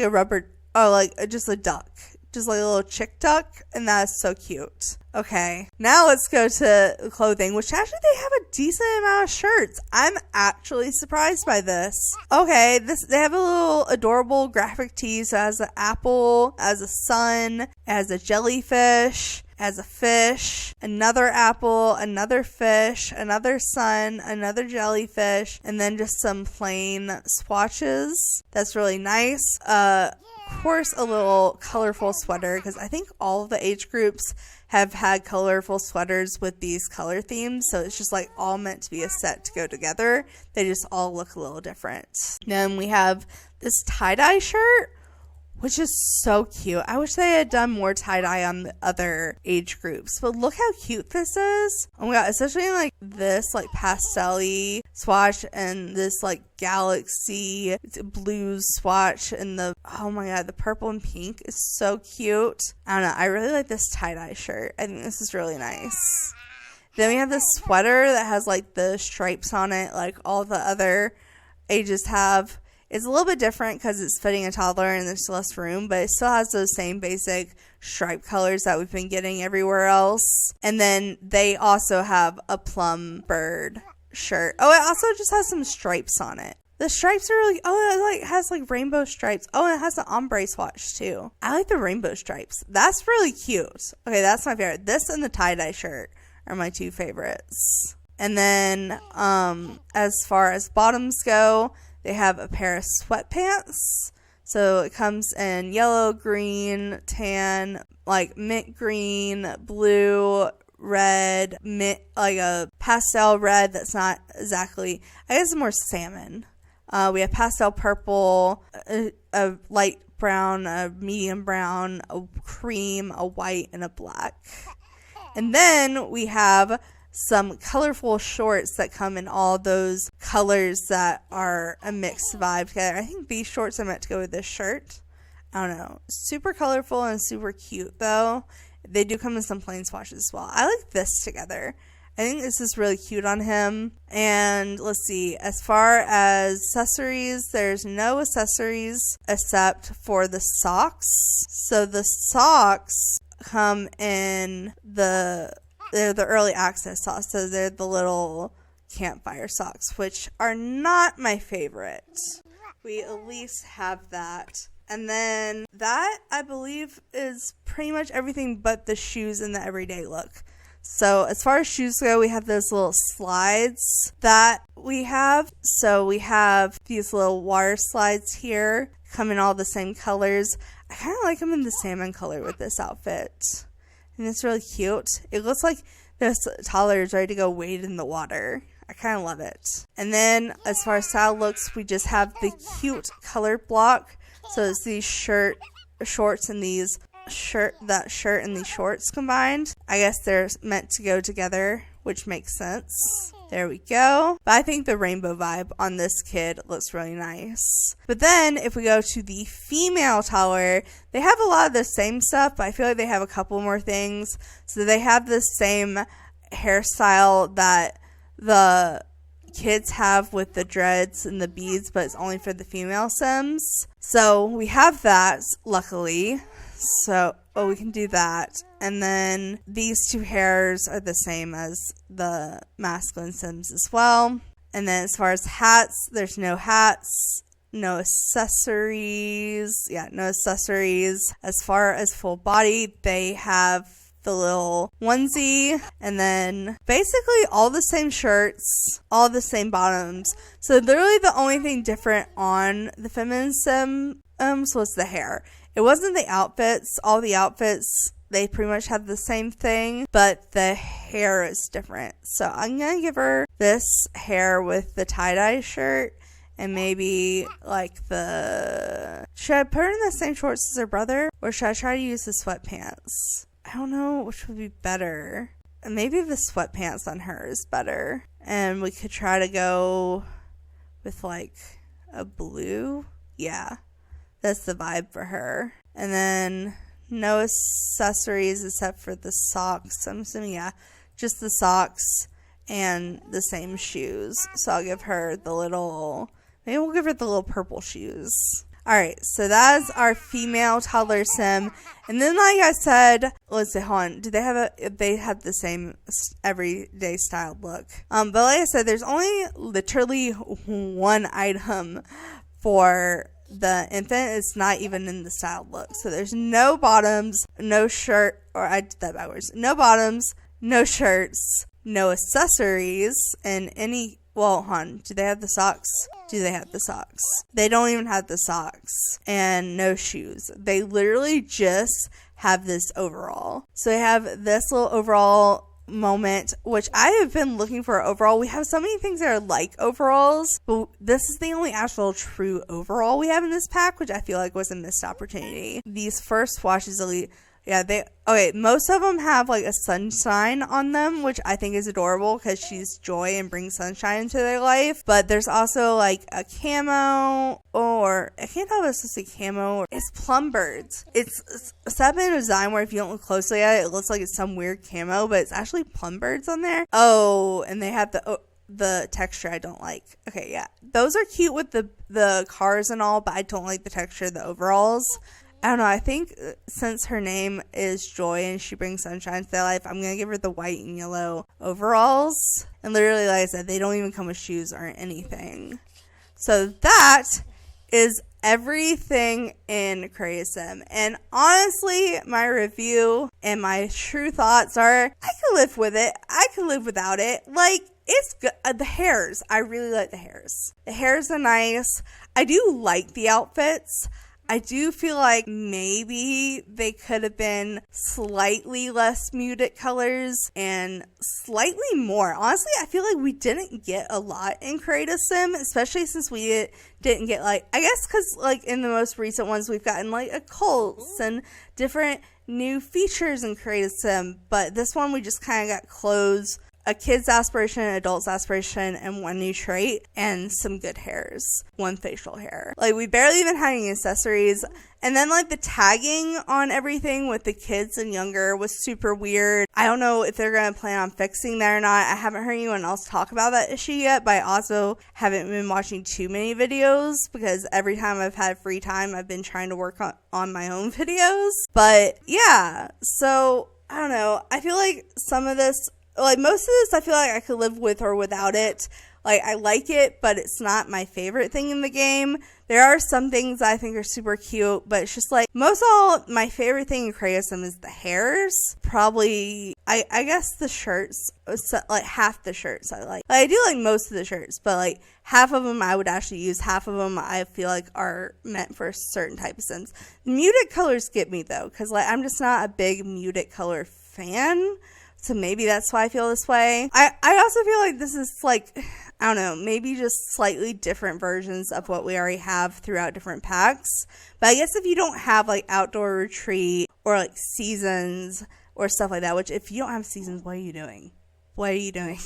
just a duck. Just like a little chick duck, and that's so cute. Okay, now let's go to clothing, which actually they have a decent amount of shirts. I'm actually surprised by this. Okay, they have a little adorable graphic tee. So it has an apple, it has a sun, it has a jellyfish, it has a fish, another apple, another fish, another sun, another jellyfish, and then just some plain swatches. That's really nice. Of course, a little colorful sweater, because I think all of the age groups have had colorful sweaters with these color themes, so it's just like all meant to be a set to go together. They just all look a little different. Then we have this tie-dye shirt. which is so cute. I wish they had done more tie-dye on the other age groups, but look how cute this is. Oh my god, especially in like this like pastel-y swatch and this like galaxy blue swatch and the, oh my god, the purple and pink is so cute. I don't know, I really like this tie-dye shirt. I think this is really nice. Then we have this sweater that has like the stripes on it like all the other ages have. It's a little bit different because it's fitting a toddler and there's less room, but it still has those same basic stripe colors that we've been getting everywhere else. And then they also have a plum bird shirt. Oh, it also just has some stripes on it. The stripes are really, oh, it like has like rainbow stripes. Oh, and it has the ombre swatch too. I like the rainbow stripes. That's really cute. Okay, that's my favorite. This and the tie-dye shirt are my two favorites. And then as far as bottoms go, they have a pair of sweatpants. So it comes in yellow, green, tan, like mint green, blue, red, mint, like a pastel red that's not exactly, I guess it's more salmon. We have pastel purple, a light brown, a medium brown, a cream, a white, and a black. And then we have some colorful shorts that come in all those colors that are a mixed vibe together. I think these shorts are meant to go with this shirt. I don't know. Super colorful and super cute though. They do come in some plain swatches as well. I like this together. I think this is really cute on him. And let's see, as far as accessories, there's no accessories except for the socks. So the socks come in they're the early access socks, so they're the little campfire socks, which are not my favorite. We at least have that. And then that, I believe, is pretty much everything but the shoes and the everyday look. So as far as shoes go, we have those little slides that we have. So we have these little water slides here, come in all the same colors. I kind of like them in the salmon color with this outfit. And it's really cute. It looks like this toddler is ready to go wade in the water. I kind of love it. And then as far as style looks, we just have the cute color block. So it's these shorts and these shirt and these shorts combined. I guess they're meant to go together, which makes sense. There we go. But I think the rainbow vibe on this kid looks really nice. But then if we go to the female toddler, they have a lot of the same stuff, but I feel like they have a couple more things. So they have the same hairstyle that the kids have with the dreads and the beads, but it's only for the female Sims. So we have that, luckily. So, we can do that. And then these two hairs are the same as the masculine Sims as well. And then as far as hats, there's no hats, no accessories. Yeah, no accessories. As far as full body, they have the little onesie, and then basically all the same shirts, all the same bottoms. So literally the only thing different on the feminine Sim was the hair. It wasn't the outfits. All the outfits, they pretty much have the same thing, but the hair is different. So I'm going to give her this hair with the tie-dye shirt and maybe like should I put her in the same shorts as her brother, or should I try to use the sweatpants? I don't know which would be better. Maybe the sweatpants on her is better. And we could try to go with like a blue. Yeah. That's the vibe for her. And then no accessories except for the socks. I'm assuming, yeah, just the socks and the same shoes. So I'll give her maybe we'll give her the little purple shoes. Alright, so that is our female toddler Sim. And then like I said, let's see, hold on. They have the same everyday styled look. But like I said, there's only literally one item for the infant. It's not even in the styled look. So there's no bottoms, no shirt, or I did that backwards. No bottoms, no shirts, no accessories, and do they have the socks? Do they have the socks? They don't even have the socks. And no shoes. They literally just have this overall. So they have this little overall moment, which I have been looking for overall. We have so many things that are like overalls, but this is the only actual true overall we have in this pack, which I feel like was a missed opportunity. These first washes elite. Yeah, most of them have like a sunshine on them, which I think is adorable because she's joy and brings sunshine into their life. But there's also like a camo, or I can't tell if it's just a camo. It's plum birds. It's set up in a design where if you don't look closely at it, it looks like it's some weird camo, but it's actually plum birds on there. Oh, and they have the texture I don't like. Okay, yeah. Those are cute with the cars and all, but I don't like the texture of the overalls. I don't know, I think since her name is Joy and she brings sunshine to their life, I'm going to give her the white and yellow overalls. And literally, like I said, they don't even come with shoes or anything. So that is everything in ChezPride. And honestly, my review and my true thoughts are, I could live with it. I could live without it. Like, it's good. The hairs, I really like the hairs. The hairs are nice. I do like the outfits. I do feel like maybe they could have been slightly less muted colors and slightly more. Honestly, I feel like we didn't get a lot in ChezPride, especially since we didn't get like, I guess because like in the most recent ones we've gotten like occults and different new features in ChezPride, but this one we just kind of got clothes, a kid's aspiration, an adult's aspiration, and one new trait, and some good hairs. One facial hair. Like, we barely even had any accessories. And then, like, the tagging on everything with the kids and younger was super weird. I don't know if they're going to plan on fixing that or not. I haven't heard anyone else talk about that issue yet, but I also haven't been watching too many videos because every time I've had free time, I've been trying to work on my own videos. But, yeah. So, I don't know. I feel like some of this, like, most of this, I feel like I could live with or without it. Like, I like it, but it's not my favorite thing in the game. There are some things I think are super cute, but it's just like, most of all, my favorite thing in ChezPride is the hairs. Probably, I guess the shirts, like half the shirts I like. Like, I do like most of the shirts, but like half of them I would actually use. Half of them I feel like are meant for a certain type of Sims. Muted colors get me though, because like I'm just not a big muted color fan. So maybe that's why I feel this way. I also feel like this is like, I don't know, maybe just slightly different versions of what we already have throughout different packs. But I guess if you don't have like outdoor retreat or like seasons or stuff like that, which if you don't have seasons, what are you doing? What are you doing?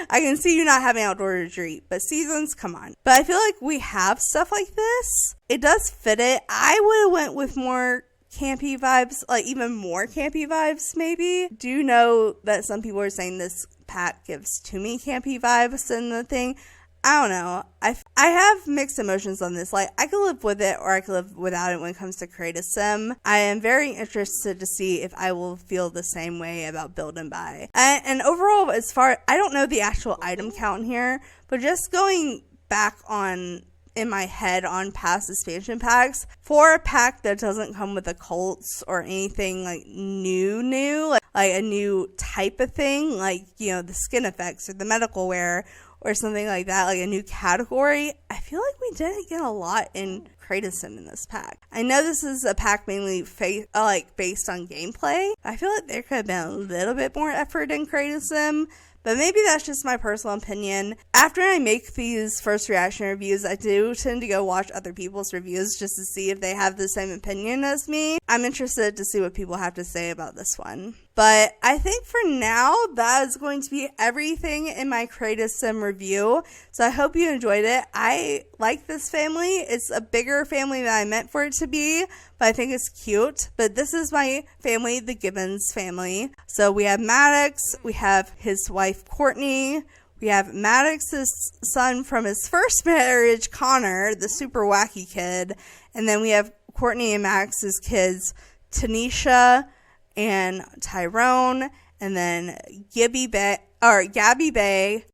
I can see you not having outdoor retreat, but seasons, come on. But I feel like we have stuff like this. It does fit it. I would have went with more campy vibes, like even more campy vibes maybe. Do know that some people are saying this pack gives too many campy vibes in the thing. I don't know. I have mixed emotions on this. Like, I could live with it or I could live without it when it comes to Create a Sim. I am very interested to see if I will feel the same way about Build and Buy. And overall, as far, I don't know the actual item count here, but just going back on in my head on past expansion packs, for a pack that doesn't come with occults or anything like new, like a new type of thing, like, you know, the skin effects or the medical wear or something like that, like a new category, I feel like we didn't get a lot in Create a Sim in this pack. I know this is a pack mainly based on gameplay. I feel like there could have been a little bit more effort in Create a Sim, but maybe that's just my personal opinion. After I make these first reaction reviews, I do tend to go watch other people's reviews just to see if they have the same opinion as me. I'm interested to see what people have to say about this one. But I think for now, that is going to be everything in my Create a Sim review. So I hope you enjoyed it. I like this family. It's a bigger family than I meant for it to be, but I think it's cute. But this is my family, the Gibbons family. So we have Maddox, we have his wife Courtney, we have Maddox's son from his first marriage, Connor, the super wacky kid, and then we have Courtney and Maddox's kids, Tanisha and Tyrone, and then Gabby Bay,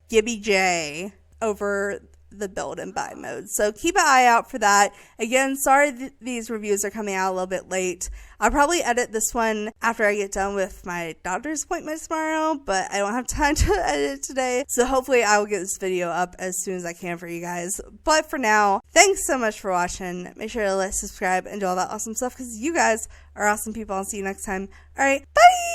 Gibby J over the Build and Buy mode. So keep an eye out for that. Again, sorry these reviews are coming out a little bit late. I'll probably edit this one after I get done with my doctor's appointment tomorrow, but I don't have time to edit it today. So hopefully I will get this video up as soon as I can for you guys. But for now, thanks so much for watching. Make sure to like, subscribe, and do all that awesome stuff because you guys are awesome people. I'll see you next time. All right, bye!